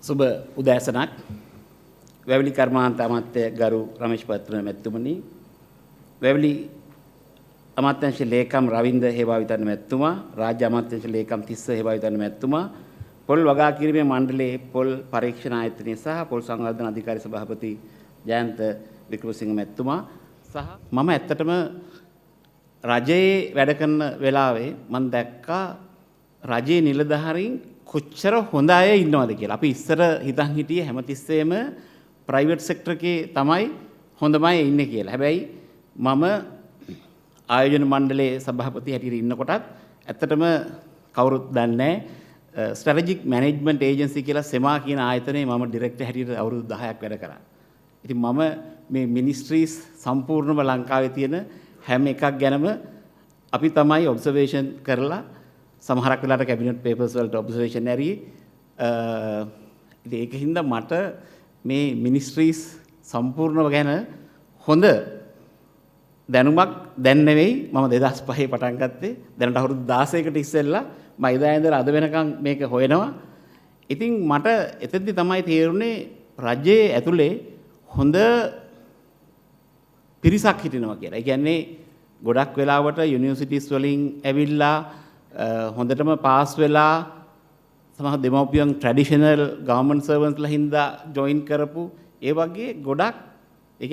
සුබ උදෑසනක් වැවිලි කර්මාන්ත අමාත්‍ය ගරු රමේෂ් පත්‍රන මැතිතුමනි වැවිලි අමාත්‍යාංශ ලේකම් රවින්ද හේවාවිතන මැතිතුමා රාජ්‍ය අමාත්‍යාංශ ලේකම් තිස්ස හේවාවිතන මැතිතුමා පොල් වගා කිරීමේ මණ්ඩලයේ පොල් පරීක්ෂණ ආයතනයේ සහ පොල් සංවර්ධන අධිකාරී සභාපති ජයන්ත වික්‍රමසිංහ මැතිතුමා සහ මම ඇත්තටම රජයේ වැඩ කරන වෙලාවේ මම දැක්කා රජයේ නිලධාරීන් කොච්චර හොඳ අය ඉන්නවද කියලා. අපි ඉස්සර හිතන් හිටියේ හැමතිස්සෙම ප්‍රයිවට් සෙක්ටර් එකේ තමයි හොඳම අය ඉන්නේ කියලා. හැබැයි මම ආයෝජන මණ්ඩලයේ සභාපති හැටියට ඉන්නකොටත් ඇත්තටම කවුරුත් දන්නේ නැහැ ස්ට්‍රැටජික් මැනේජ්මන්ට් ඒජන්සි කියලා සෙමා කියන ආයතනයේ මම ඩිරෙක්ටර් හැටියට අවුරුදු 10ක් වැඩ කරා. ඉතින් මම මේ මිනිස්ට්‍රීස් සම්පූර්ණම ලංකාවේ තියෙන හැම එකක් ගැනම අපි තමයි ඔබ්සර්වේෂන් කරලා සමහරක් වෙලාවට කැබිනට් පේපර්ස් වලට ඔබ්සර්වේෂන් ඇරියේ. ඉතින් ඒකින්ද මට මේ මිනිස්ට්‍රීස් සම්පූර්ණව ගැන හොඳ දැනුමක් දැන් නෙවෙයි මම 2005 පටන් ගත්තේ. දැනට අවුරුදු 16කට ඉස්සෙල්ලා මම ඉදා ඉඳලා අද වෙනකන් මේක හොයනවා. ඉතින් මට එතෙන්දි තමයි තේරුනේ රජයේ ඇතුලේ හොඳ පිරිසක් හිටිනවා කියලා. ඒ කියන්නේ ගොඩක් වෙලාවට යුනිවර්සිටිස් වලින් ඇවිල්ලා හොඳටම පාස් වෙලා සමහර දෙමව්පියන් ට්‍රැඩිෂනල් ගවර්න්මන්ට් සර්වන්ට්ස්ලා හින්දා ජොයින් කරපු ඒ වගේ ගොඩක් ඒ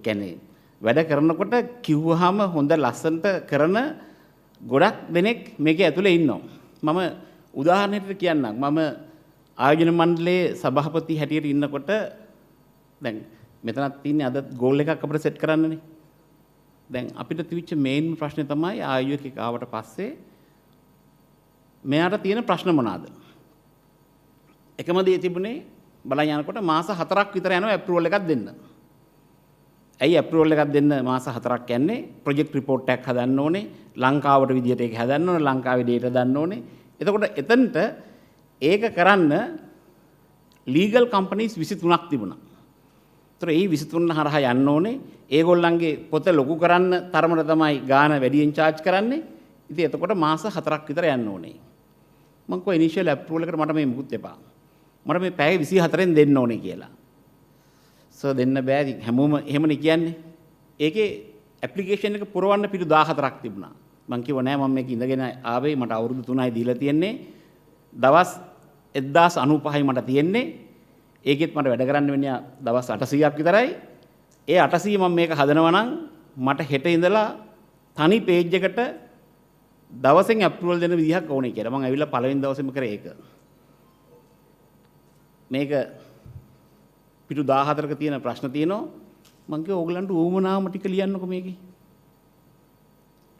කියන්නේ වැඩ කරනකොට කිව්වහම හොඳ ලස්සනට කරන ගොඩක් දෙනෙක් මේකේ ඇතුලේ ඉන්නවා. මම උදාහරණයකට කියන්නම්. මම ආයෝජන මණ්ඩලයේ සභාපති හැටියට ඉන්නකොට දැන් මෙතනත් තියෙන්නේ අද ගෝල් එකක් අපිට සෙට් කරන්නනේ. දැන් අපිට තිබිච්ච මේන් ප්‍රශ්නේ තමයි ආයෝජකෙක් ආවට පස්සේ මෙයාට තියෙන ප්‍රශ්න මොනවාද? එකම දේ තිබුණේ බලන් යනකොට මාස 4ක් විතර යනවා ඇප්‍රූවල් එකක් දෙන්න. ඇයි ඇප්‍රූවල් එකක් දෙන්න මාස 4ක් යන්නේ? ප්‍රොජෙක්ට් රිපෝට් එකක් හදන්න ඕනේ. ලංකාවට විදියට ඒක හදන්න ඕනේ. ලංකාවේ ඩේටා දාන්න ඕනේ. එතකොට එතනට ඒක කරන්න ලීගල් කම්පනීස් 23ක් තිබුණා. ඒතර ඒ 23 හරහා යන්න ඕනේ. ඒගොල්ලන්ගේ පොත ලොකු කරන්න තරමට තමයි ගාන වැඩියෙන් charge කරන්නේ. ඉතින් එතකොට මාස 4ක් විතර යන්න ඕනේ. මම කො ඉනිෂියල් ඇප්‍රූවල් එකට මට මේ මුකුත් එපා. මට මේ පැය 24න් දෙන්න ඕනේ කියලා. සර් දෙන්න බෑ. ඉතින් හැමෝම එහෙමනේ කියන්නේ. ඒකේ ඇප්ලිකේෂන් එක පුරවන්න පිටු 14ක් තිබුණා. මම කිව්වා නෑ මම මේක ඉඳගෙන ආවේ මට අවුරුදු 3යි දීලා තියෙන්නේ. දවස් 1095යි මට තියෙන්නේ. ඒකෙත් මට වැඩ කරන්න වෙන්නේ දවස් 800ක් විතරයි. ඒ 800 මම මේක හදනවා නම් මට හෙට ඉඳලා තනි පේජ් එකට දවසෙන් ඇප්‍රූවල් දෙන්න විදිහක් ඕනේ කියලා. මම ඇවිල්ලා පළවෙනි දවසේම කරේ ඒක. මේක පිටු 14ක තියෙන ප්‍රශ්න තියෙනවා. මම කිව්වා ඕගලන්ට ඕමනාම ටික ලියන්නකෝ මේකේ.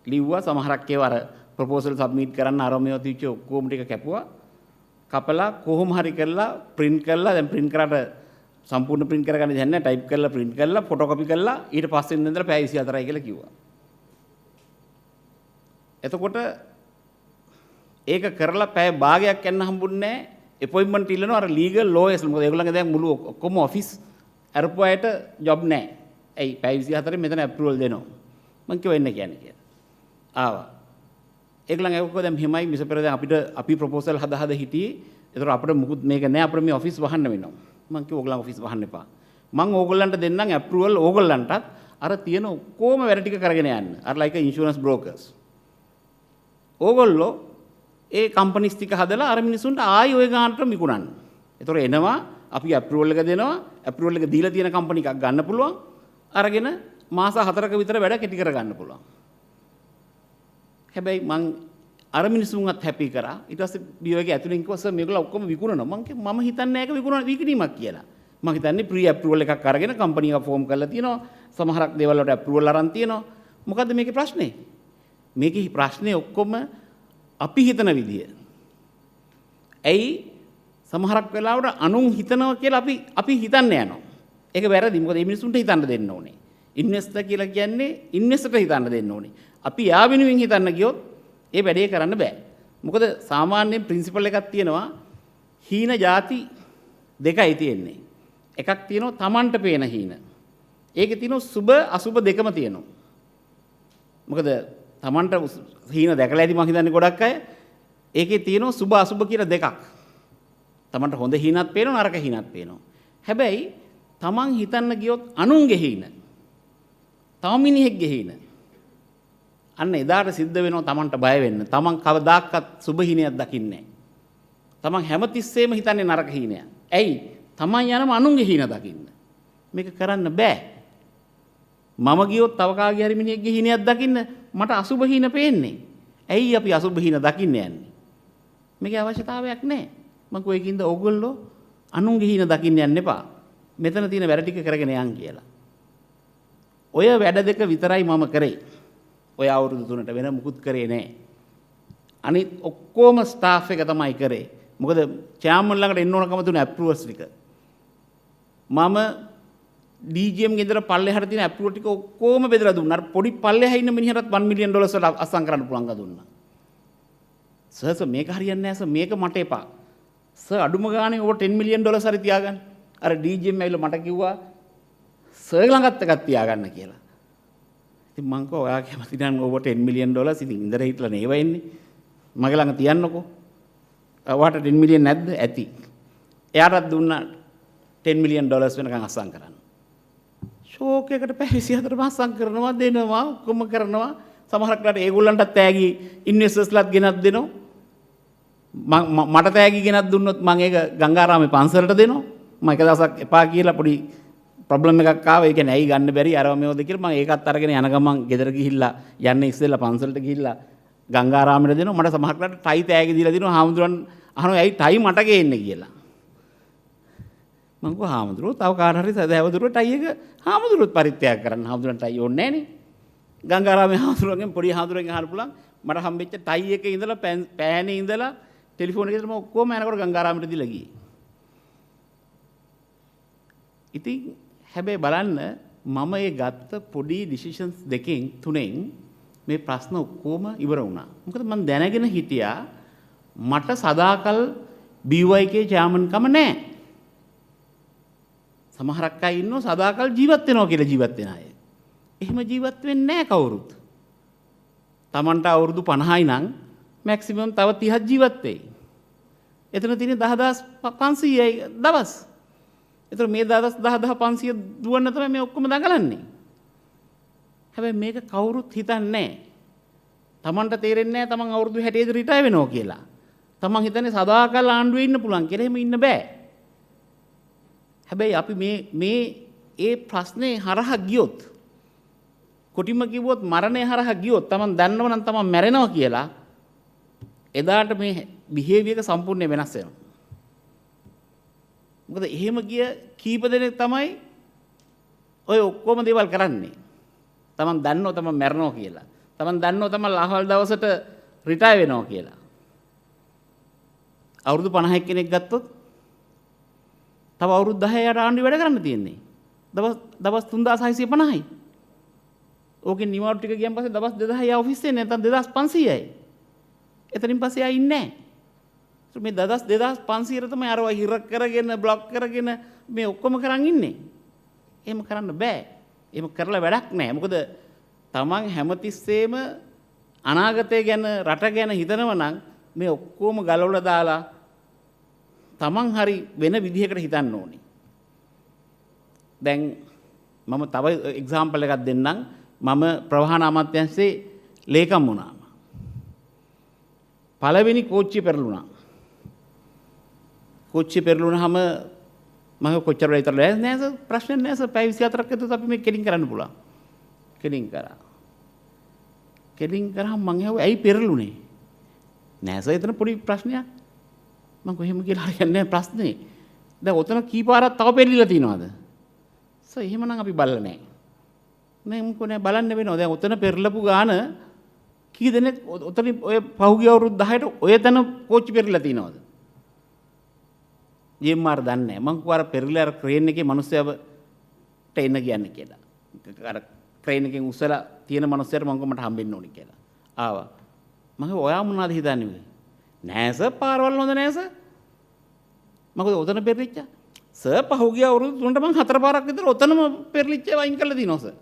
ලිව්වා සමහරක් ඒවා අර ප්‍රොපෝසල් සබ්මිට් කරන්න අර මේවා තියච්ච ඔක්කොම ටික කැපුවා. කපලා කොහොම හරි කරලා print කරලා දැන් print කරාට සම්පූර්ණ print කරගන්න දෙයක් නැහැ. type කරලා print කරලා photocopy කරලා ඊට පස්සේ ඉඳලා පැය 24යි කියලා කිව්වා. එතකොට ඒක කරලා පැය භාගයක් යන්න හම්බුන්නේ නැහැ. appointment ඉල්ලනවා අර legal lawyers. මොකද ඒගොල්ලන්ගේ දැන් මුළු ඔක්කොම office අරපු අයට job නැහැ. ඇයි පැය 24න් මෙතන approval දෙනවා. මං කිව්වා එන්න කියන්නේ කියලා. ආවා. ඒගොල්ලන් ඒකෝ දැන් මෙහෙමයි මිස පෙර දැන් අපි ප්‍රොපෝසල් හදා හිටියේ. ඒතර අපිට මුකුත් මේක නෑ අපිට මේ ඔෆිස් වහන්න වෙනවා. මං කිව්වා ඕගොල්ලන් ඔෆිස් වහන්න එපා. මං ඕගොල්ලන්ට දෙන්නම් ඇප්‍රූවල් ඕගොල්ලන්ටත් අර තියෙන ඔක්කොම වැඩ ටික කරගෙන යන්න. අර ලයික ඉන්ෂුරන්ස් බ්‍රෝකර්ස්. ඕගොල්ලෝ ඒ කම්පනිස් ටික හදලා අර මිනිසුන්ට ආයි ওই ගානට විකුණන්න. ඒතර එනවා අපි ඇප්‍රූවල් එක දෙනවා. ඇප්‍රූවල් එක දීලා තියෙන කම්පැනි එකක් ගන්න පුළුවන්. අරගෙන මාස 4ක විතර වැඩ කෙටි කර ගන්න පුළුවන්. හැබැයි මං අර මිනිස්සුන්වත් හැපි කරා. ඊට පස්සේ බියෝ එකේ ඇතුලෙන් කිව්වා සර් මේගොල්ලෝ ඔක්කොම විකුණනවා. මම හිතන්නේ ඒක විකිණීමක් කියලා. මම හිතන්නේ ප්‍රී ඇප්‍රූවල් එකක් අරගෙන කම්පැනි එක ෆෝම් කරලා තියෙනවා. සමහරක් දේවල් වලට ඇප්‍රූවල් අරන් තියෙනවා. මොකද්ද මේකේ ප්‍රශ්නේ? මේකේ ප්‍රශ්නේ ඔක්කොම අපි හිතන විදිය. ඇයි සමහරක් වෙලාවට අනුන් හිතනවා කියලා අපි හිතන්න යනවා. ඒක වැරදි. මොකද මේ මිනිස්සුන්ට හිතන්න දෙන්න ඕනේ. ඉන්වෙස්ටර් කියලා කියන්නේ ඉන්වෙස්ටර්ට හිතන්න දෙන්න ඕනේ. අපි යා වෙනුවෙන් හිතන්න ගියොත් ඒ වැඩේ කරන්න බෑ. මොකද සාමාන්‍යයෙන් ප්‍රින්සිපල් එකක් තියෙනවා හීන ಜಾති දෙකයි තියෙන්නේ. එකක් තියෙනවා Tamanට පේන හීන. ඒකේ තියෙනවා සුබ අසුබ දෙකම තියෙනවා. මොකද Tamanට හීන දැකලා ඇති මම හිතන්නේ ගොඩක් අය ඒකේ තියෙනවා සුභ අසුභ කියලා දෙකක්. තමන්ට හොඳ හීනක් පේනවා නරක හීනක් පේනවා. හැබැයි තමන් හිතන්න ගියොත් අනුන්ගේ හීන, තව මිනිහෙක්ගේ හීන, අන්න එදාට සිද්ධ වෙනවා තමන්ට බය වෙන්න. තමන් කවදාකවත් සුභ හීනයක් දකින්නේ නැහැ. තමන් හැමතිස්සෙම හිතන්නේ නරක හීනයක්. ඇයි? තමන් යනම අනුන්ගේ හීන දකින්න. මේක කරන්න බෑ. මම ගියොත් තව කාගේ හරි මිනිහෙක්ගේ හීනයක් දකින්න මට අසුභ හීන පේන්නේ. ඇයි අපි අසුභ හීන දකින්න යන්නේ? මේකේ අවශ්‍යතාවයක් නැහැ. මම කොයිකින්ද ඕගොල්ලෝ අනුන්ගේ හීන දකින්න යන්න එපා. මෙතන තියෙන වැඩ ටික කරගෙන යන් කියලා. ඔය වැඩ දෙක විතරයි මම කරේ. ඔය අවුරුදු 3ට වෙන මුකුත් කරේ නැහැ. අනිත් ඔක්කොම ස්ටාෆ් එක තමයි කරේ. මොකද චෑම්මන් ළඟට එන්න ඕනකම තුන ඇප්‍රූවර්ස් ටික. මම DGM ගෙදර පල්ලෙහාට තියෙන ඇප්‍රූවර් ටික ඔක්කොම බෙදලා දුන්නා. අර පොඩි පල්ලෙහා ඉන්න මිනිහටත් $1 million වලට අස්සම් කරන්න පුළුවන් දුන්නා. සර් මේක හරියන්නේ නැහැ සර්, මේක මට එපා. සර් අඩුම ගානේ ඔබ $10 million හරි තියාගන්න. අර DGM ඇවිල්ලා මට කිව්වා සර් ළඟත් එකක් තියාගන්න කියලා. ඉතින් මං කෝ ඔයා කැමති නම් ඔබ $10 million ඉතින් ඉඳලා හිටලා නේව එන්නේ. මගේ ළඟ තියන්නකෝ. ඔයාට $10 million නැද්ද? ඇති. එයාටත් දුන්නා $10 million වෙනකන් අස්සම් කරන්න. ෂෝක් එකට පැය 24 මාසම් කරනවා දෙනවා ඔක්කොම කරනවා. සමහරක් ලාට ඒගොල්ලන්ටත් තෑගි ඉන්වෙස්ටර්ස්ලාත් ගෙනත් දෙනවා. මට තෑගි ගෙනත් දුන්නොත් මම ඒක ගංගාරාමේ පන්සලට දෙනවා. මම එක දවසක් එපා කියලා පොඩි ප්‍රොබ්ලම් එකක් ආවා. ඒ කියන්නේ ඇයි ගන්න බැරි අරව මේවද කියලා මම ඒකත් අරගෙන යන ගමන් ගෙදර ගිහිල්ලා යන්න ඉස්සෙල්ලා පන්සලට ගිහිල්ලා ගංගාරාමෙට දෙනවා. මට සමහරක් ලාට ටයි තෑගි දීලා දෙනවා. හාමුදුරන් අහනවා ඇයි ටයි මට ගේන්නේ කියලා. මං කිව්වා හාමුදුරුවෝ තව කාට හරි සදහැවදුරුවෝ ටයි එක හාමුදුරුවෝත් පරිත්‍යාග කරන්න. හාමුදුරන් ටයි ඕනේ නැහනේ. ගංගාරාමේ හාමුදුරුවන්ගෙන් පොඩි හාමුදුරුවන්ගෙන් අහන්න පුළුවන්. මට හම්බෙච්ච ටයි එකේ ඉඳලා පෑනේ ඉඳලා ටෙලිෆෝන් එකේ මම ඔක්කොම යනකොට ගංගාරාමෙට දීලා ගියේ. ඉතින් හැබැයි බලන්න මම ඒ ගත්ත පොඩි ඩිසිෂන්ස් දෙකෙන් තුනෙන් මේ ප්‍රශ්න ඔක්කොම ඉවර වුණා. මොකද මම දැනගෙන හිටියා මට සදාකල් BYK චෑමන් කම නැහැ. සමහරක් අය ඉන්නෝ සදාකල් ජීවත් වෙනවා කියලා ජීවත් වෙන අය. එහෙම ජීවත් වෙන්නේ නැහැ කවුරුත්. Tamanට අවුරුදු 50යි නම් මැක්සිමම් තව 30ක් ජීවත් වෙයි. එතන තියෙන 10500යි දවස්. ඒතර මේ දවස් 10500 දුවන්න තමයි මේ ඔක්කොම දඟලන්නේ. හැබැයි මේක කවුරුත් හිතන්නේ නැහැ. Tamanට තේරෙන්නේ නැහැ Taman අවුරුදු 60 දී රිටයර් වෙනවා කියලා. Taman හිතන්නේ සදාකල් ආණ්ඩුවේ ඉන්න පුළුවන් කියලා. එහෙම ඉන්න බෑ. හැබැයි අපි මේ ඒ ප්‍රශ්නේ හරහා ගියොත් කොටිම කිව්වොත් මරණය හරහා ගියොත් Taman දන්නව නම් Taman මැරෙනවා කියලා එදාට මේ බිහේවියර් එක සම්පූර්ණයෙන් වෙනස් වෙනවා. මොකද එහෙම ගිය කීප දෙනෙක් තමයි ඔය ඔක්කොම දේවල් කරන්නේ. Taman දන්නව Taman මැරෙනවා කියලා. Taman දන්නව Taman ලහවල් දවසට රිටයර් වෙනවා කියලා. අවුරුදු 50 කෙනෙක් ගත්තොත් තව අවුරුදු 10 යට ආණ්ඩුවේ වැඩ කරන්න තියෙන්නේ. දවස් 3650යි. ඕකේ නිවාඩු ටික ගියන් පස්සේ දවස් 2000යි ඔෆිස් එකේ නැත්නම් 2500යි. එතනින් පස්සේ ආයි ඉන්නේ නැහැ. මේ දවස් 2500 තමයි අරවා හිර කරගෙන બ્લોක් කරගෙන මේ ඔක්කොම කරන් ඉන්නේ. එහෙම කරන්න බෑ. එහෙම කරලා වැඩක් නැහැ. මොකද Taman හැමතිස්සෙම අනාගතය ගැන රට ගැන හිතනවා නම් මේ ඔක්කොම ගලවලා දාලා Taman හරි වෙන විදිහකට හිතන්න ඕනේ. දැන් මම තව එක්සැම්පල් එකක් දෙන්නම්. මම ප්‍රවාහන අමාත්‍යාංශයේ ලේකම් වුණා. පළවෙනි කෝච්චිය පෙරළුණා. කෝච්චිය පෙරළුණාම මම කොච්චර වෙලා ඉතරලා නෑ සර් ප්‍රශ්න නෑ සර් පැය 24ක් ඇතුළත අපි මේක කෙලින් කරන්න පුළුවන්. කෙලින් කරා. කෙලින් කරාම මං ඇහුවා ඇයි පෙරළුනේ? නෑ සර් එතන පොඩි ප්‍රශ්නයක්. මම කොහෙම කියලා හරියන්නේ නැහැ ප්‍රශ්නේ. දැන් ඔතන කීපාරක් තව පෙරලිලා තියනවාද? සර් එහෙමනම් අපි බලලා නැහැ. නෑ මොකෝ නෑ බලන්න වෙනවා. දැන් ඔතන පෙරලපු ගාන කී දෙනෙක් ඔතන ඔය පහුගිය අවුරුදු 10ට ඔය තැන කෝච්චි පෙරලිලා තියනවාද? ජීම්මාර දන්නේ නැහැ. මං කිව්වා අර පෙරලිලා අර ක්‍රේන් එකේ මිනිස්සුන්ට එන්න කියන්නේ කියලා. අර ක්‍රේන් එකෙන් උස්සලා තියෙන මිනිස්සුන්ට මං කිව්වා මට හම්බෙන්න ඕනි කියලා. ආවා. මම කිව්වා ඔයා මොනවද හිතන්නේ? නෑ සර් පාරවල් හොඳ නෑ සර්. මොකද ඔතන පෙරලිච්චා. සර් පහුගිය අවුරුදු 3ට මං 4 පාරක් විතර ඔතනම පෙරලිච්ච වයින් කරලා දිනවා සර්.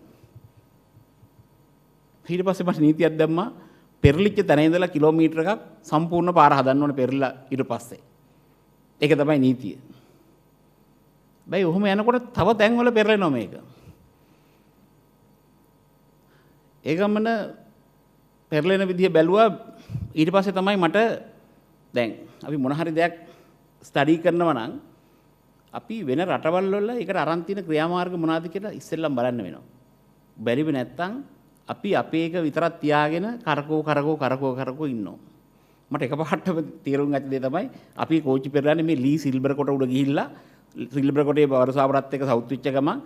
ඊට පස්සේ මට නීතියක් දැම්මා. පෙරලිච්ච තැන ඉඳලා කිලෝමීටර එකක් සම්පූර්ණ පාර හදන්න ඕනේ පෙරලා ඊට පස්සේ. ඒක තමයි නීතිය. බයි ඔහොම යනකොට තව තැන්වල පෙරලෙනවා මේක. ඒ ගමන පෙරලෙන විදිය බැලුවා ඊට පස්සේ තමයි මට දැන් අපි මොන හරි දෙයක් ස්ටඩි කරනවා නම් අපි වෙන රටවල් වල ඒකට අරන් තියෙන ක්‍රියාමාර්ග මොනවද කියලා ඉස්සෙල්ලම බලන්න වෙනවා. බැරිව නැත්තම් අපි අපේ එක විතරක් තියාගෙන කරකෝ ඉන්නවා. මට එකපාරටම තීරුම් ගත්ත දේ තමයි අපි කෝච්චි පෙරලන්නේ මේ ලී සිල්බර් කොට උඩ ගිහිල්ලා සිල්බර් කොටේ වරසාවරත් එක්ක සවුත් වෙච්ච ගමන්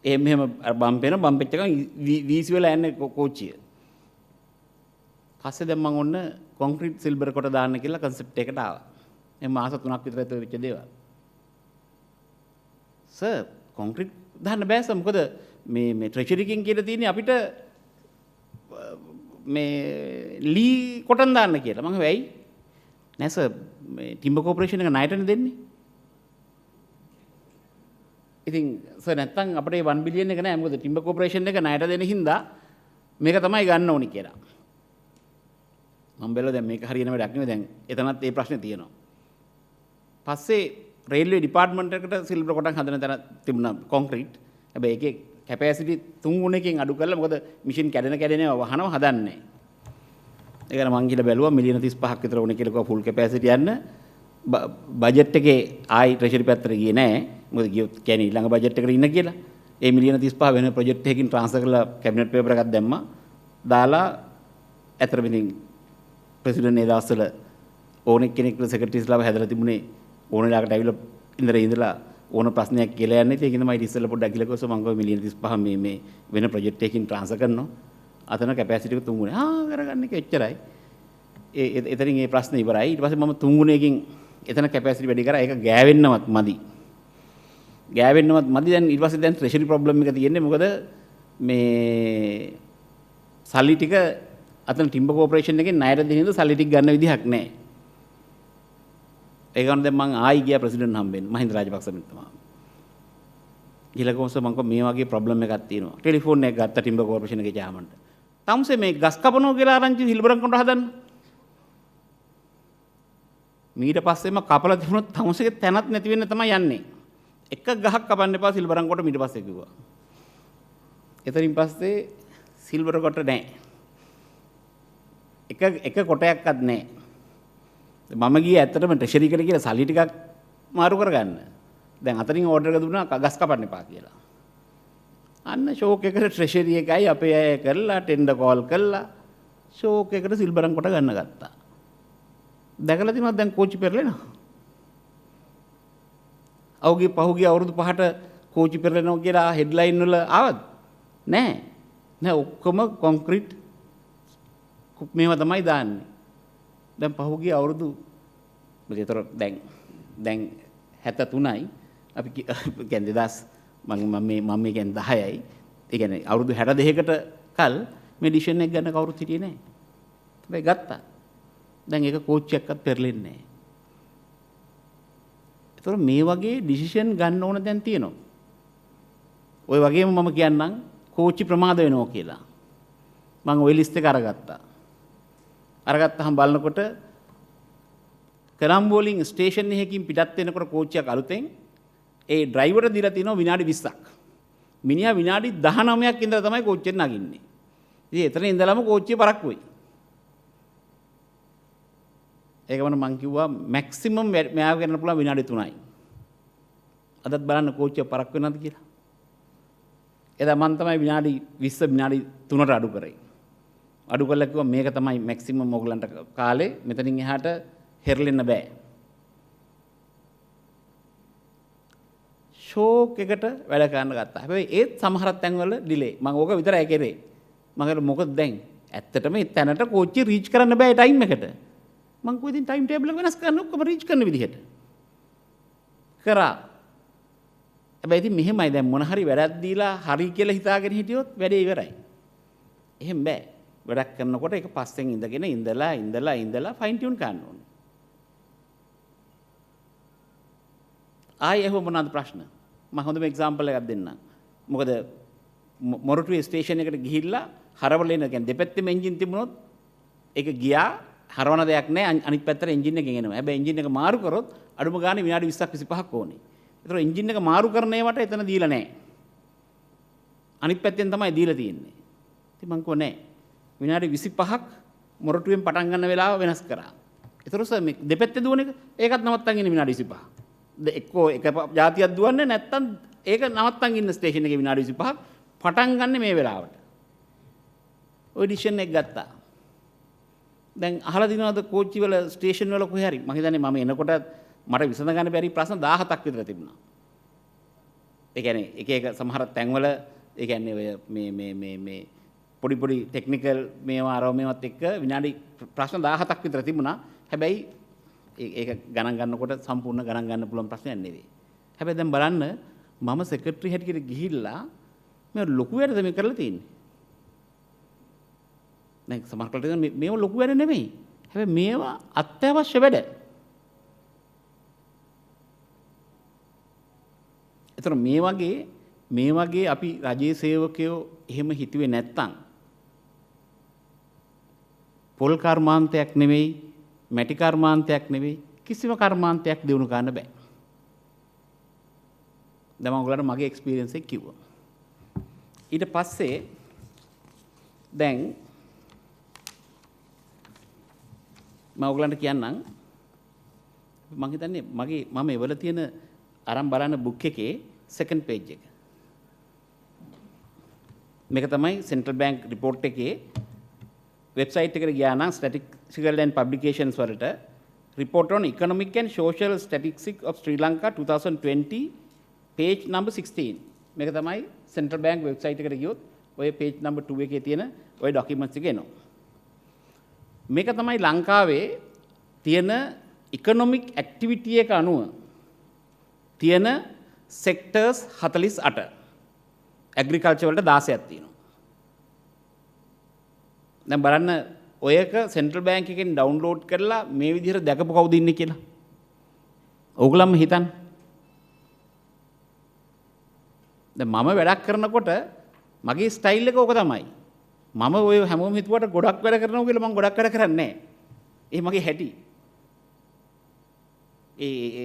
එහෙම බම්ප් වෙච්ච ගමන් වීසි වෙලා යන්නේ කෝච්චිය. පස්සේ දැන් මම ඔන්න කොන්ක්‍රීට් සිල්බර් කොට දාන්න කියලා කන්සෙප්ට් එකට ආවා. මේ මාස 3ක් විතර ඇතුළත වෙච්ච දේවල්. සර් කොන්ක්‍රීට් දාන්න බෑ සර් මොකද මේ ට්‍රෙෂරි එකකින් කියලා තියෙන්නේ අපිට මේ ලී කොටන් දාන්න කියලා. මම වෙයි නෑ සර් මේ ටිම්බර් කෝපරේෂන් එක ණයටනේ දෙන්නේ. ඉතින් සර් නැත්තම් අපිට 1 බිලියන් එක නෑ මොකද ටිම්බර් කෝපරේෂන් එක ණයට දෙන හින්දා මේක තමයි ගන්න ඕනි කියලා. මම බැලුවා දැන් මේක හරියන වැඩක් නෙවෙයි දැන් එතනත් ඒ ප්‍රශ්නේ තියෙනවා. පස්සේ රේල්වේ ඩිපාර්ට්මන්ට් එකට සිල්වර් කොටන් හදන තැන තිබුණා කොන්ක්‍රීට්. හැබැයි ඒකේ කැපැසිටි 3 ගුණයකින් අඩු කරලා මොකද මැෂින් කැඩෙන වහනව හදන්නේ. ඒකන මං ගිහලා බැලුවා මිලියන 35ක් විතර වුණේ කියලා කිව්වා ෆුල් කැපැසිටි යන්න. බජට් එකේ ආයි ට්‍රෙෂරි පැත්තට ගියේ නෑ. මොකද ගියොත් කියන්නේ ඊළඟ බජට් එකට ඉන්න කියලා. ඒ මිලියන 35 වෙන ප්‍රොජෙක්ට් එකකින් ට්‍රාන්ස්ෆර් කරලා කැබිනට් පේපර් එකක් දැම්මා. දාලා ඇතර ඉතින් ප්‍රෙසිඩන්ට් ඒ දවස්වල ඕනෙක් කෙනෙක් සෙක්‍රටරිස්ලාව හැදලා තිබුණේ ඕන ලාකට ඇවිල්ලා ඉඳලා ඕන ප්‍රශ්නයක් කියලා යන්නේ. ඒකින්ද මම ඉතින් පොඩ්ඩක් ගිහලා කිව්වා මම ගොඩ මිලියන 35 මේ වෙන ප්‍රොජෙක්ට් එකකින් ට්‍රාන්ස්ෆර් කරනවා. අතන කැපැසිටි එක 3 ගුණයක්. කරගන්න එක එච්චරයි. එතනින් ඒ ප්‍රශ්නේ ඉවරයි. ඊට පස්සේ මම 3 ගුණයකින් එතන කැපැසිටි වැඩි කරා. ඒක ගෑවෙන්නවත් මදි. දැන් ඊට පස්සේ දැන් ට්‍රෙෂරි ප්‍රොබ්ලම් එක තියෙන්නේ මොකද මේ සල්ලි ටික අතන ටිම්බර් කෝපරේෂන් එකෙන් ණයට දෙන හින්දා සල්ලි ටික ගන්න විදිහක් නැහැ. ඒ ගමන් දැන් මං ආයි ගියා ප්‍රෙසිඩන්ට් හම්බෙන්න මහින්ද රාජපක්ෂ මහත්මයා. ගිහලා කොහොමද මං මේ වගේ ප්‍රොබ්ලම් එකක් තියෙනවා. ටෙලිෆෝන් එක ගත්ත ටිම්බර් කෝපරේෂන් එකේ චාමන්ට. තමුසේ මේ ගස් කපනවා කියලා ආරංචි හිල්බරන් කොට හදන්න. ඊට පස්සේම කපලා තිබුණොත් තමුසේගේ තැනක් නැති වෙන්න තමයි යන්නේ. එක ගහක් කපන්න එපා සිල්බරන් කොට ඊට පස්සේ කිව්වා. එතනින් පස්සේ සිල්වර කොට නැහැ. එක කොටයක්වත් නැහැ. මම ගියේ ඇත්තටම ට්‍රෙෂරි එකට කියලා සල්ලි ටිකක් මාරු කරගන්න. දැන් අතනින් ඕඩර් එක දුන්නා ගස් කපන්න එපා කියලා. අන්න ෂෝක් එකට ට්‍රෙෂරි එකයි අපේ අය කරලා ටෙන්ඩර් කෝල් කරලා ෂෝක් එකට සිල්බරන් කොට ගන්න ගත්තා. දැකලා තියෙනවද දැන් කෝච්චි පෙරලෙනවා? පහුගිය අවුරුදු 5ට කෝච්චි පෙරලෙනවා කියලා හෙඩ්ලයින් වල ආවද? නෑ ඔක්කොම කොන්ක්‍රීට් මේවා තමයි දාන්නේ. දැන් පහුගිය අවුරුදු මෙතන දැන් 73යි අපි කියන්නේ 2000 මම කියන්නේ 10යි. ඒ කියන්නේ අවුරුදු 62කට කල් මේ ඩිසිෂන් එක ගන්න කවුරුත් හිටියේ නෑ. හැබැයි ගත්තා. දැන් ඒක කෝච්චියක්වත් පෙරලෙන්නේ නෑ. ඒතර මේ වගේ ඩිසිෂන් ගන්න ඕන දැන් තියෙනවා. ওই වගේම මම කියන්නම් කෝච්චි ප්‍රමාද වෙනවා කියලා. මම ওই ලිස්ට් එක අරගත්තා. අරගත්තාම බලනකොට කොළඹ වලින් ස්ටේෂන් එකකින් පිටත් වෙනකොට කෝච්චියක් අලුතෙන් ඒ ඩ්‍රයිවර්ට දීලා තිනවා විනාඩි 20ක්. මිනිහා විනාඩි 19ක් ඉඳලා තමයි කෝච්චියෙන් නගින්නේ. ඉතින් එතන ඉඳලම කෝච්චිය පරක්කු වෙයි. ඒක මම කිව්වා මැක්සිමම් මෙයාව කරන්න පුළුවන් විනාඩි 3යි. අදත් බලන්න කෝච්චිය පරක්කු වෙනවද කියලා. එදා මම තමයි විනාඩි 20 විනාඩි 3ට අඩු කරේ. අඩු කරලා කිව්වා මේක තමයි මැක්සිමම් ඕගලන්ට කාලේ මෙතනින් එහාට හෙරලෙන්න බෑ. ෂෝක් එකට වැඩ කරන්න ගත්තා. හැබැයි ඒත් සමහර තැන්වල ඩිලේ. මම ඕක විතරයි කරේ. මම මොකද දැන් ඇත්තටම මේ තැනට කෝච්චිය රීච් කරන්න බෑ ටයිම් එකට. මම කොහෙන්ද ටයිම් ටේබල් එක වෙනස් කරන්න ඔක්කොම රීච් කරන විදිහට කරා. හැබැයි ඉතින් මෙහෙමයි දැන් මොන හරි වැඩක් දීලා හරි කියලා හිතාගෙන හිටියොත් වැඩේ ඉවරයි. එහෙම බෑ. වැඩක් කරනකොට ඒක පස්සෙන් ඉඳගෙන ඉඳලා ෆයින් ටියුන් කරන්න ඕනේ. ආයෙ එහෙම මොනවාද ප්‍රශ්න? මම හොඳම එක්සැම්පල් එකක් දෙන්නම්. මොකද මොරටුවේ ස්ටේෂන් එකට ගිහිල්ලා හරවල එන කියන්නේ දෙපැත්තෙම එන්ජින් තිබුණොත් ඒක ගියා හරවන දෙයක් නැහැ අනිත් පැත්තට එන්ජින් එකෙන් එනවා. හැබැයි එන්ජින් එක මාරු කරොත් අඩුම ගානේ විනාඩි 20ක් 25ක් ඕනේ. ඒතර එන්ජින් එක මාරු කරන ඒවාට එතන දීලා නැහැ. අනිත් පැත්තෙන් තමයි දීලා තියෙන්නේ. ඉතින් මං කිව්වා නෑ. විනාඩි 25ක් මොරටුවෙන් පටන් ගන්න වෙලාව වෙනස් කරා. ඒතර මේ දෙපැත්තේ දුවන එක ඒකත් නවත්තන් ඉන්නේ විනාඩි 25. එක්කෝ එක જાතියක් දුවන්නේ නැත්තම් ඒක නවත්තන් ඉන්න ස්ටේෂන් එකේ විනාඩි 25ක් පටන් ගන්න මේ වෙලාවට. ඔය ඩිසිෂන් එක ගත්තා. දැන් අහලා දිනවද කෝච්චි වල ස්ටේෂන් වල කොහේ හරි මම හිතන්නේ මම එනකොට මට විසඳ ගන්න බැරි ප්‍රශ්න 17ක් විතර තිබුණා. ඒ කියන්නේ එක එක සමහර තැන්වල ඒ කියන්නේ ඔය මේ පොඩි ටෙක්නිකල් මේවා අරව මේවත් එක්ක විනාඩි ප්‍රශ්න 17ක් විතර තිබුණා. හැබැයි ඒක ගණන් ගන්නකොට සම්පූර්ණ ගණන් ගන්න පුළුවන් ප්‍රශ්නයක් නෙවෙයි. හැබැයි දැන් බලන්න මම සෙක්‍රටරි හැටියට ගිහිල්ලා මේ ලොකු වැඩද මේ කරලා තියෙන්නේ. දැන් සමහර කල්ට මේව ලොකු වැඩ නෙමෙයි. හැබැයි මේවා අත්‍යවශ්‍ය වැඩ. ඒතර මේ වගේ අපි රජයේ සේවකයෝ එහෙම හිතුවේ නැත්තම් පොල් කර්මාන්තයක් නෙවෙයි, මැටි කර්මාන්තයක් නෙවෙයි, කිසිම කර්මාන්තයක් දිනු ගන්න බෑ. දැන් මම ඔයගලන්ට මගේ එක්ස්පීරියන්ස් එක කිව්වා. ඊට පස්සේ දැන් මම ඔයගලන්ට කියන්නම් මම හිතන්නේ මම එවල තියෙන අරන් බලන බුක් එකේ සෙකන්ඩ් පේජ් එක. මේක තමයි සෙන්ට්‍රල් බැංක් රිපෝට් එකේ වෙබ්සයිට් එකට ගියා නම් ස්ටැටිස්ටිකල් ඇන්ඩ් පබ්ලිකේෂන්ස් වලට report on economic and social statistics of Sri Lanka 2020 page number 16. මේක තමයි සෙන්ට්‍රල් බැංක් වෙබ්සයිට් එකට ගියොත් ඔය page number 2 එකේ තියෙන ඔය ડોකියුමන්ට්ස් එක එනවා. මේක තමයි ලංකාවේ තියෙන ඉකොනොමික් ඇක්ටිවිටි එක අනුව තියෙන සෙක්ටර්ස් 48. ඇග්‍රිකල්චර් වලට 16ක් තියෙනවා. දැන් බලන්න ඔයක සෙන්ට්‍රල් බැංක් එකෙන් ඩවුන්ලෝඩ් කරලා මේ විදිහට දැකපු කවුද ඉන්නේ කියලා. ඕගොල්ලන්ම හිතන්න. දැන් මම වැඩක් කරනකොට මගේ ස්ටයිල් එක ඕක තමයි. මම ඔය හැමෝම හිතුවට ගොඩක් වැඩ කරනවා කියලා මම ගොඩක් වැඩ කරන්නේ නැහැ. ඒ මගේ හැටි.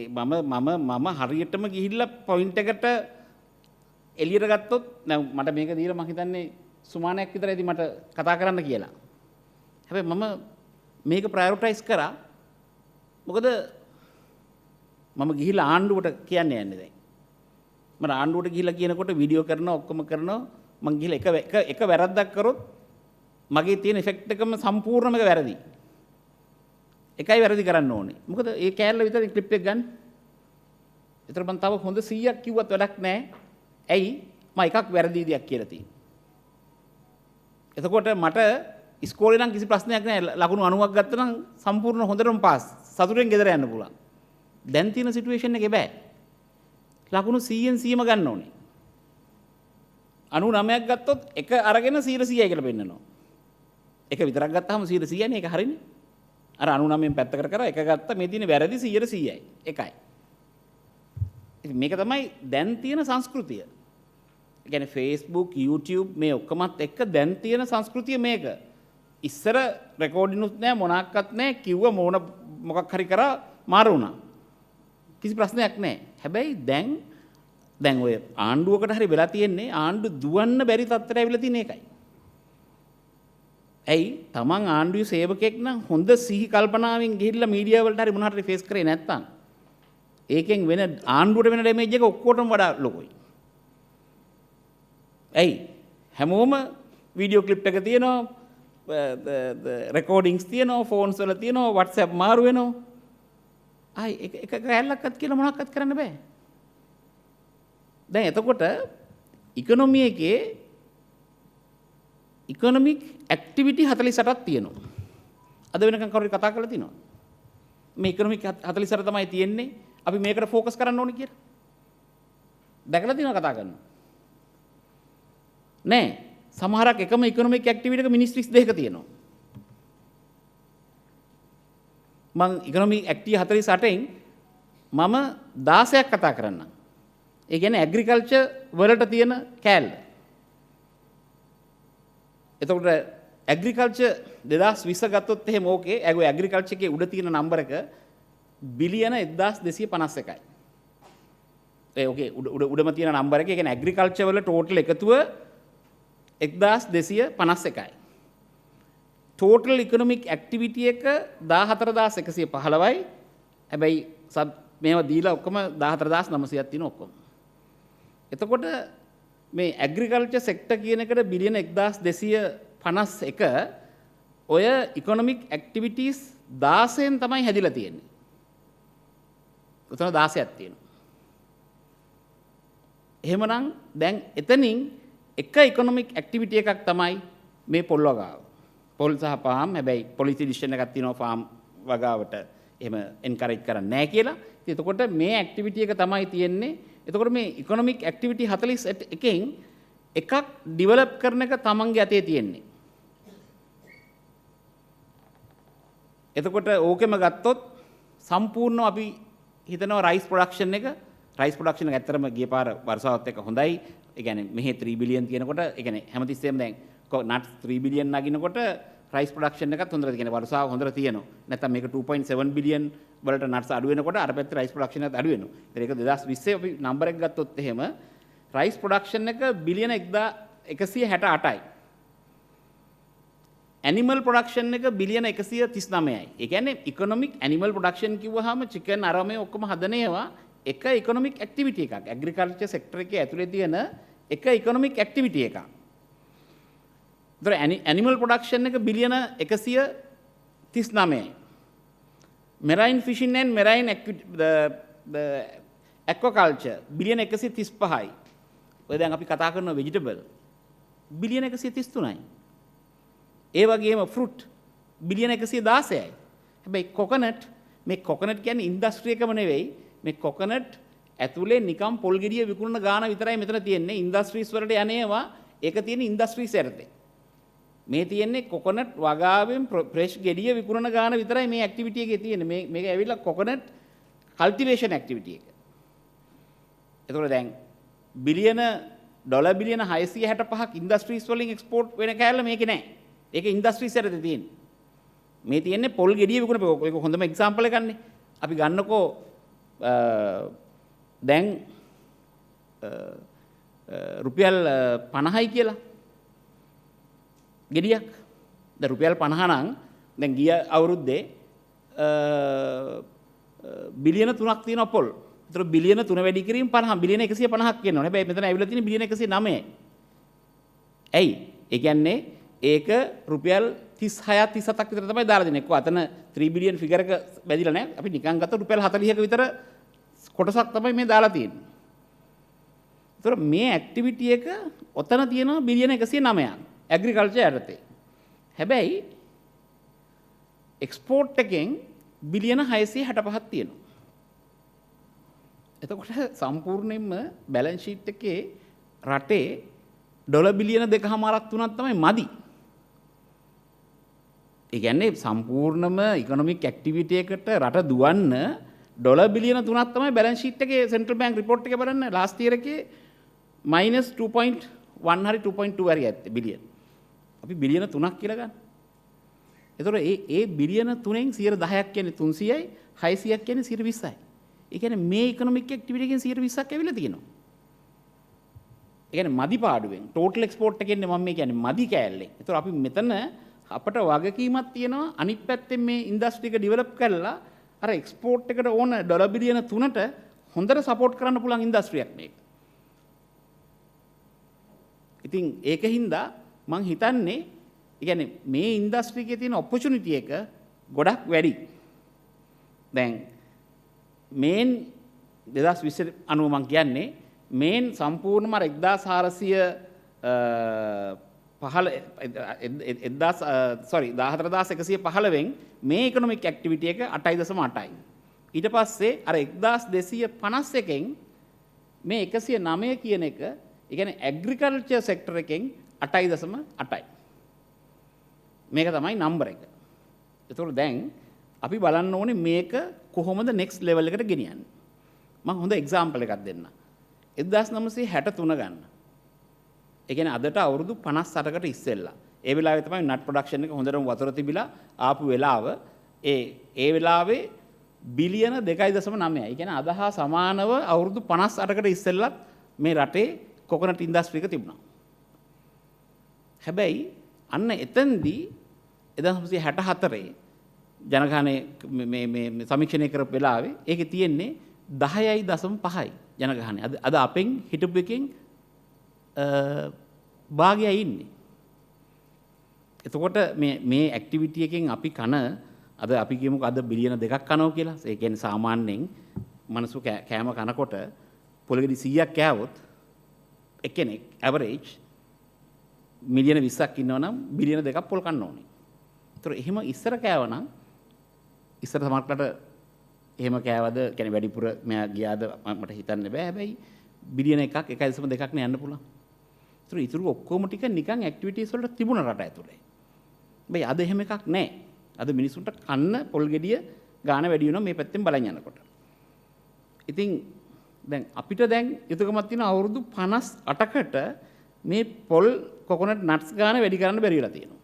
මම හරියටම ගිහිල්ලා පොයින්ට් එකට එළියට ගත්තොත් දැන් මට මේක දීලා මම හිතන්නේ සුමානයක් විතර ඇති මට කතා කරන්න කියලා. හැබැයි මම මේක ප්‍රයොරිටයිස් කරා. මොකද මම ගිහිල්ලා ආණ්ඩුවට කියන්න යන්නේ දැන්. මම ආණ්ඩුවට ගිහිල්ලා කියනකොට වීඩියෝ කරනවා ඔක්කොම කරනවා මම ගිහිල්ලා එක වැරද්දක් කරොත් මගේ තියෙන ඉෆෙක්ට් එකම සම්පූර්ණම එක වැරදි. එකයි වැරදි කරන්න ඕනේ. මොකද ඒ කෑල්ල විතර ක්ලිප් එක ගන්න. ඒතර මම තව හොඳ 100ක් කිව්වත් වැඩක් නැහැ. ඇයි? මම එකක් වැරදි දෙයක් කියලා තියෙනවා. එතකොට මට ඉස්කෝලේ නම් කිසි ප්‍රශ්නයක් නැහැ. ලකුණු 90ක් ගත්තා නම් සම්පූර්ණ හොඳටම පාස්. සතුටෙන් ගෙදර යන්න පුළුවන්. දැන් තියෙන සිටුේෂන් එකේ බෑ. ලකුණු 100න් 100ම ගන්න ඕනේ. 99ක් ගත්තොත් එක අරගෙන 100යි කියලා පෙන්නනවා. එක විතරක් ගත්තාම 100යි නේ ඒක හරිනේ. අර 99න් පැත්තකට කරා එක ගත්තා මේ තියෙන වැරදි 100යි. එකයි. ඉතින් මේක තමයි දැන් තියෙන සංස්කෘතිය. ඒ කියන්නේ Facebook, YouTube මේ ඔක්කොමත් එක්ක දැන් තියෙන සංස්කෘතිය මේක. ඉස්සර රෙකෝඩිනුත් නැහැ මොනක්වත් නැහැ කිව්ව මොකක් හරි කරා මාරු වුණා. කිසි ප්‍රශ්නයක් නැහැ. හැබැයි දැන් ඔය ආණ්ඩුවකට හරි වෙලා තියෙන්නේ ආණ්ඩු දුවන්න බැරි තත්ත්වයට ඇවිල්ලා තියෙන එකයි. ඇයි? තමන් ආණ්ඩුවේ සේවකයෙක් නම් හොඳ සිහි කල්පනාවෙන් ගිහිල්ලා මීඩියා වලට හරි මොන හරි ෆේස් කරේ නැත්තම් ඒකෙන් වෙන ආණ්ඩුවට වෙන ඩැමේජ් එක ඔක්කොටම වඩා ලොකුයි. ඇයි? හැමෝම වීඩියෝ ක්ලිප් එක තියෙනවා, රෙකෝඩින්ග්ස් තියෙනවා, ෆෝන්ස් වල තියෙනවා, WhatsApp මාරු වෙනවා. ආයි එක කැලලක්වත් කියලා මොනවක්වත් කරන්න බෑ. දැන් එතකොට ඉකොනොමි එකේ ඉකොනොමික් ඇක්ටිවිටි 48ක් තියෙනවා. අද වෙනකන් කවුරු කතා කරලා තියෙනවද? මේ ඉකොනොමික් 48 තමයි තියෙන්නේ. අපි මේකට ફોකස් කරන්න ඕනේ කියලා. දැකලා තියෙනවද කතා කරනවා? නෑ. සමහරක් එකම ඉකොනොමික් ඇක්ටිවිටි එක මිනිස්ට්‍රිස් දෙකක තියෙනවා. මම ඉකොනොමික් ඇක්ටිවිටි 48න් මම 16ක් කතා කරන්නම්. ඒ කියන්නේ ඇග්‍රිකල්චර් වලට තියෙන කෑල්ල. එතකොට ඇග්‍රිකල්චර් 2020 ගත්තොත් එහෙම ඕකේ ඒගොල්ලෝ ඇග්‍රිකල්චර් එකේ උඩ තියෙන නම්බර එක බිලියන 1251යි. ඒ ඕකේ උඩම තියෙන නම්බර එක. ඒ කියන්නේ ඇග්‍රිකල්චර් වල ටෝටල් එකතුව 1251යි. ටෝටල් ඉකොනොමික් ඇක්ටිවිටි එක 14115යි. හැබැයි මේවා දීලා ඔක්කොම 14900ක් තියෙන ඔක්කොම. එතකොට මේ ඇග්‍රිකල්චර් සෙක්ටර් කියන එකට බිලියන 1251 ඔය ඉකොනොමික් ඇක්ටිවිටීස් 16න් තමයි හැදිලා තියෙන්නේ. උතන 16ක් තියෙනවා. එහෙමනම් දැන් එතනින් එක ඉකොනොමික් ඇක්ටිවිටි එකක් තමයි මේ පොල් වගාව. පොල් සහ පාම්. හැබැයි පොලිසි ඩිසිෂන් එකක් තියෙනවා ෆාම් වගාවට එහෙම එන්කරේජ් කරන්නේ නැහැ කියලා. ඉතින් එතකොට මේ ඇක්ටිවිටි එක තමයි තියෙන්නේ. එතකොට මේ ඉකොනොමික් ඇක්ටිවිටි 41කින් එකක් ඩිවෙලොප් කරන එක තමන්ගේ අතේ තියෙන්නේ. එතකොට ඕකෙම ගත්තොත් සම්පූර්ණව අපි හිතනවා රයිස් ප්‍රොඩක්ෂන් එක. රයිස් ප්‍රොඩක්ෂන් එක ඇත්තටම ගිය පාර වර්ෂාවත් එක්ක හොඳයි. ඒ කියන්නේ මෙහි 3 බිලියන් තියෙනකොට ඒ කියන්නේ හැමතිස්සෙම දැන් නට් 3 බිලියන් නගිනකොට රයිස් ප්‍රොඩක්ෂන් එකත් හොඳට කියන්නේ වර්ෂාව හොඳට තියෙනවා. නැත්නම් මේක 2.7 බිලියන් වලට නට්ස් අඩු වෙනකොට අර පැත්තේ රයිස් ප්‍රොඩක්ෂන් එකත් අඩු වෙනවා. ඒක 2020 අපි නම්බර් එක ගත්තොත් එහෙම රයිස් ප්‍රොඩක්ෂන් එක බිලියන 1168යි. ඇනිමල් ප්‍රොඩක්ෂන් එක බිලියන 139යි. ඒ කියන්නේ ඉකොනොමික් ඇනිමල් ප්‍රොඩක්ෂන් කිව්වහම චිකන් අරමේ ඔක්කොම හදන ඒවා එක ඉකොනොමික් ඇක්ටිවිටි එකක්. ඇග්‍රිකල්චර් සෙක්ටර් එකේ ඇතුලේ තියෙන එක ඉකොනොමික් ඇක්ටිවිටි එකක්. ඇනිමල් ප්‍රොඩක්ෂන් එක බිලියන 139යි. මෙරයින් ෆිෂින් ඇන්ඩ් මෙරයින් ඇක්වාකල්චර් බිලියන 135යි. ඔය දැන් අපි කතා කරන වෙජිටබල් බිලියන 133යි. ඒ වගේම ෆෘට් බිලියන 116යි. හැබැයි කොකනට් මේ කොකනට් කියන්නේ ඉන්ඩස්ට්‍රි එකම නෙවෙයි. මේ කොකනට් ඇතුලේ නිකම් පොල් ගෙඩිය විකුණන ගාන විතරයි මෙතන තියෙන්නේ. ඉන්ඩස්ට්‍රීස් වලට යන්නේවා ඒක තියෙන ඉන්ඩස්ට්‍රීස් ඇරතේ. මේ තියෙන්නේ කොකොනට් වගාවෙන් ෆ්‍රෙෂ් ගෙඩිය විකුණන ගාන විතරයි මේ ඇක්ටිවිටි එකේ තියෙන්නේ. මේක ඇවිල්ලා කොකොනට් කල්ටිවේෂන් ඇක්ටිවිටි එක. ඒතකොට දැන් බිලියන ඩොලර් බිලියන 665ක් ඉන්ඩස්ට්‍රීස් වලින් එක්ස්පෝර්ට් වෙන කෑල්ල මේකේ නැහැ. ඒක ඉන්ඩස්ට්‍රීස් ඇරතේ තියෙන්නේ. මේ තියෙන්නේ පොල් ගෙඩිය විකුණන ඒක හොඳම එක්සැම්පල් එකක්නේ. අපි ගන්නකෝ දැන් රුපියල් 50යි කියලා ගෙඩියක්. දැන් රුපියල් 50 නම් දැන් ගිය අවුරුද්දේ බිලියන 3ක් තියෙනවා පොල්. ඒතර බිලියන 3 වැඩි කිරීම 50 බිලියන 150ක් කියනවා. හැබැයි මෙතන ඇවිල්ලා තියෙන්නේ බිලියන 109යි. ඇයි? ඒ කියන්නේ ඒක රුපියල් 36ක් 37ක් විතර තමයි දාලා දෙන්නේ. එක්ක අතන 3 බිලියන් ෆිගර් එක බැදිලා නැහැ. අපි නිකන් ගත්ත රුපියල් 40ක විතර කොටසක් තමයි මේ දාලා තියෙන්නේ. ඒතර මේ ඇක්ටිවිටි එක ඔතන තියෙනවා බිලියන 109ක්. ඇග්‍රිකල්චර් යටතේ. හැබැයි එක්ස්පෝර්ට් එකෙන් බිලියන 665ක් තියෙනවා. එතකොට සම්පූර්ණයෙන්ම බැලන්ස් ෂීට් එකේ රටේ ඩොලර් බිලියන 2.5ක් 3ක් තමයි මදි. ඒ කියන්නේ සම්පූර්ණම ඉකොනොමික් ඇක්ටිවිටි එකට රට දුවන්න ඩොලර් බිලියන 3ක් තමයි බැලන්ස් ෂීට් එකේ සෙන්ට්‍රල් බැංක් රිපෝට් එකේ බලන්න ලාස්ට් ඉයර් එකේ -2.1 හරි 2.2 හරි ඇත්තේ බිලියන. අපි බිලියන 3ක් කියලා ගන්න. ඒතකොට ඒ බිලියන 3න් 10%ක් කියන්නේ 300යි 600ක් කියන්නේ 120යි. ඒ කියන්නේ මේ ඉකොනොමික් ඇක්ටිවිටි එකෙන් 120ක් ඇවිල්ලා තියෙනවා. ඒ කියන්නේ මදි පාඩුවෙන් ටෝටල් එක්ස්පෝර්ට් එකෙන්නේ මම මේ කියන්නේ මදි කෑල්ලේ. ඒතකොට අපි මෙතන අපට වගකීමක් තියෙනවා අනිත් පැත්තෙන් මේ ඉන්ඩස්ට්‍රි එක ඩෙවලොප් කරලා අර එක්ස්පෝර්ට් එකට ඕන ඩොලර් බිලියන 3ට හොඳට සපෝට් කරන්න පුළුවන් ඉන්ඩස්ට්‍රියක් මේක. ඉතින් ඒකින්ද මං හිතන්නේ ඒ කියන්නේ මේ ඉන්ඩස්ට්‍රි එකේ තියෙන ඔපචුනිටි එක ගොඩක් වැඩි. දැන් මේන් 2020 අනුව මං කියන්නේ මේන් සම්පූර්ණම 14115න් මේ ඉකොනොමික් ඇක්ටිවිටි එක 8.8යි. ඊට පස්සේ අර 1251න් මේ 109 කියන එක ඒ කියන්නේ ඇග්‍රිකල්චර් සෙක්ටර් එකෙන් 8.8යි. මේක තමයි නම්බර එක. ඒතකොට දැන් අපි බලන්න ඕනේ මේක කොහොමද නෙක්ස්ට් ලෙවල් එකට ගෙනියන්නේ. මම හොඳ එක්සැම්පල් එකක් දෙන්නම්. 1963 ගන්න. ඒ කියන්නේ අදට අවුරුදු 58කට ඉස්සෙල්ලා. ඒ වෙලාවේ තමයි නට් ප්‍රොඩක්ෂන් එක හොඳටම වතුර තිබිලා ආපු වෙලාව ඒ වෙලාවේ බිලියන 2.9. ඒ කියන්නේ අදහා සමානව අවුරුදු 58කට ඉස්සෙල්ලත් මේ රටේ කොකනට් ඉන්ඩස්ට්‍රි එක තිබුණා. හැබැයි අන්න එතෙන්දී 1964 ජනගහනය මේ සමීක්ෂණය කරපු වෙලාවේ ඒකේ තියෙන්නේ 10.5යි ජනගහනය. අද අපෙන් හිටපු එකෙන් භාගයයි ඉන්නේ. එතකොට මේ ඇක්ටිවිටි එකෙන් අපි කන අද අපි කියමුකෝ අද බිලියන 2ක් කනවා කියලා. ඒ කියන්නේ සාමාන්‍යයෙන් මනසු කෑම කනකොට පොළගෙඩි 100ක් කෑවොත් එක්කෙනෙක් ඇවරේජ් මිලියන 20ක් ඉන්නවනම් බිලියන 2ක් පොල් කන්න ඕනේ. ඒතර එහෙම ඉස්සර කෑවනම් ඉස්සර සමහරකට එහෙම කෑවද කියන්නේ වැඩිපුර මෙයා ගියාද මට හිතන්න බෑ. හැබැයි බිලියන 1ක් 1.2ක් නේ යන්න පුළුවන්. ඒතර ඉතුරු ඔක්කොම ටික නිකන් ඇක්ටිවිටීස් වලට තිබුණ රට ඇතුලේ. හැබැයි අද එහෙම එකක් නැහැ. අද මිනිසුන්ට කන්න පොල් ගෙඩිය ගාන වැඩි වෙනවා මේ පැත්තෙන් බලන් යනකොට. ඉතින් දැන් අපිට දැන් යුතුයකමක් තියෙන අවුරුදු 58කට මේ පොල් කොකොනට් නට්ස් ගාන වැඩි කරන්න බැරි වෙලා තියෙනවා.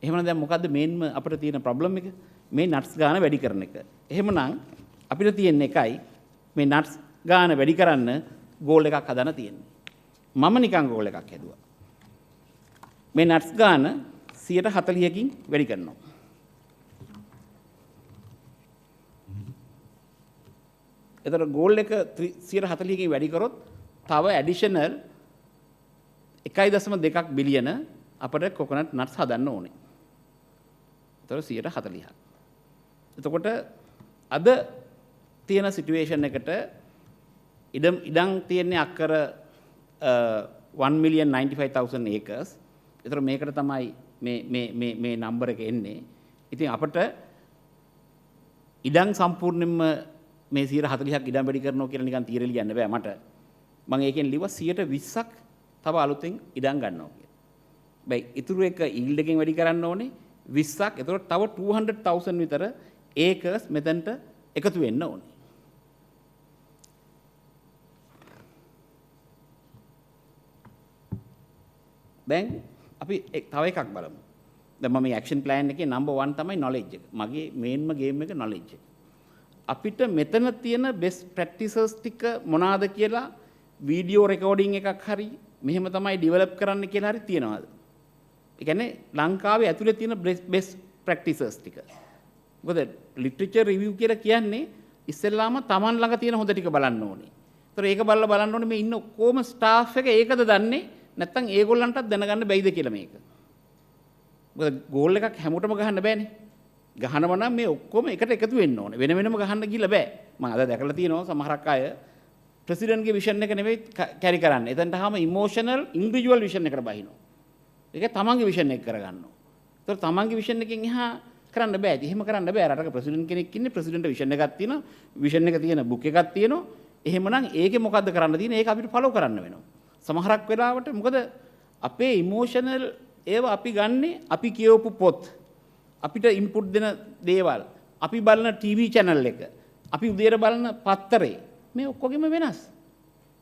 එහෙමනම් දැන් මොකද්ද මේන්ම අපිට තියෙන ප්‍රොබ්ලම් එක? මේ නට්ස් ගාන වැඩි කරන එක. එහෙමනම් අපිට තියෙන එකයි මේ නට්ස් ගාන වැඩි කරන්න ගෝල් එකක් හදන්න තියෙන්නේ. මම නිකන් ගෝල් එකක් හැදුවා. මේ නට්ස් ගාන 140කින් වැඩි කරනවා. එතකොට ගෝල් එක 140කින් වැඩි කරොත් තව ඇඩිෂනල් 1.2ක් බිලියන අපිට කොකොනට් නට්ස් හදන්න ඕනේ. එතකොට 140ක්. එතකොට අද තියෙන සිටුේෂන් එකට ඉඩම් තියෙන්නේ අක්කර 1,95,000 acres. එතකොට මේකට තමයි මේ නම්බර එක එන්නේ. ඉතින් අපිට ඉඩම් සම්පූර්ණයෙන්ම මේ 140ක් ඉඩම් වැඩි කරනවා කියලා නිකන් තීරෙ ලියන්න බෑ මට. මම ඒකෙන් ලිව්වා 120ක් තව අලුතෙන් ඉඩම් ගන්නවා කියලා. බයි ඉතුරු එක ඊල්ඩ් එකෙන් වැඩි කරන්න ඕනේ 20ක්. එතකොට තව 200,000 විතර ඒකර්ස් මෙතනට එකතු වෙන්න ඕනේ. දැන් අපි තව එකක් බලමු. දැන් මම මේ ඇක්ෂන් ප්ලෑන් එකේ නම්බර් 1 තමයි knowledge එක. මගේ මේන්ම ගේම් එක knowledge එක. අපිට මෙතන තියෙන best practices ටික මොනවාද කියලා වීඩියෝ රෙකෝඩින් එකක් හරි මෙහෙම තමයි ඩෙවලොප් කරන්න කියලා හරි තියනවාද? ඒ කියන්නේ ලංකාවේ ඇතුලේ තියෙන best practices ටික. මොකද ලිටරචර් රිවිව් කියලා කියන්නේ ඉස්සෙල්ලාම Taman ළඟ තියෙන හොඳ ටික බලන්න ඕනේ. ඒතර ඒක බලන්න ඕනේ මේ ඉන්න ඔක්කොම ස්ටාෆ් එක ඒකද දන්නේ නැත්නම් ඒගොල්ලන්ටත් දැනගන්න බැයිද කියලා මේක. මොකද ගෝල් එකක් හැමෝටම ගහන්න බෑනේ. ගහනවා නම් මේ ඔක්කොම එකට එකතු වෙන්න ඕනේ. වෙන වෙනම ගහන්න ගිහලා බෑ. මම අද දැකලා තියෙනවා සමහරක් අය ප්‍රෙසිඩන්ට්ගේ විෂන් එක නෙවෙයි කැරි කරන්නේ. එතනට ආවම ඉමෝෂනල් ඉන්ඩිවිජුවල් විෂන් එකට බහිනවා. ඒක තමන්ගේ විෂන් එක කරගන්නවා. ඒතර තමන්ගේ විෂන් එකෙන් එහා කරන්න බෑ. එහෙම කරන්න බෑ. රටක ප්‍රෙසිඩන්ට් කෙනෙක් ඉන්නේ ප්‍රෙසිඩන්ට් විෂන් එකක් තියෙනවා. විෂන් එක තියෙන බුක් එකක් තියෙනවා. එහෙමනම් ඒකේ මොකද්ද කරන්න තියෙන්නේ? ඒක අපිට ෆලෝ කරන්න වෙනවා. සමහරක් වෙලාවට මොකද අපේ ඉමෝෂනල් ඒවා අපි ගන්නේ අපි කියවපු පොත් අපිට ඉන්පුට් දෙන දේවල් අපි බලන ටීවී channel එක අපි උදේට බලන පත්තරේ මේ ඔක්කොගෙම වෙනස්.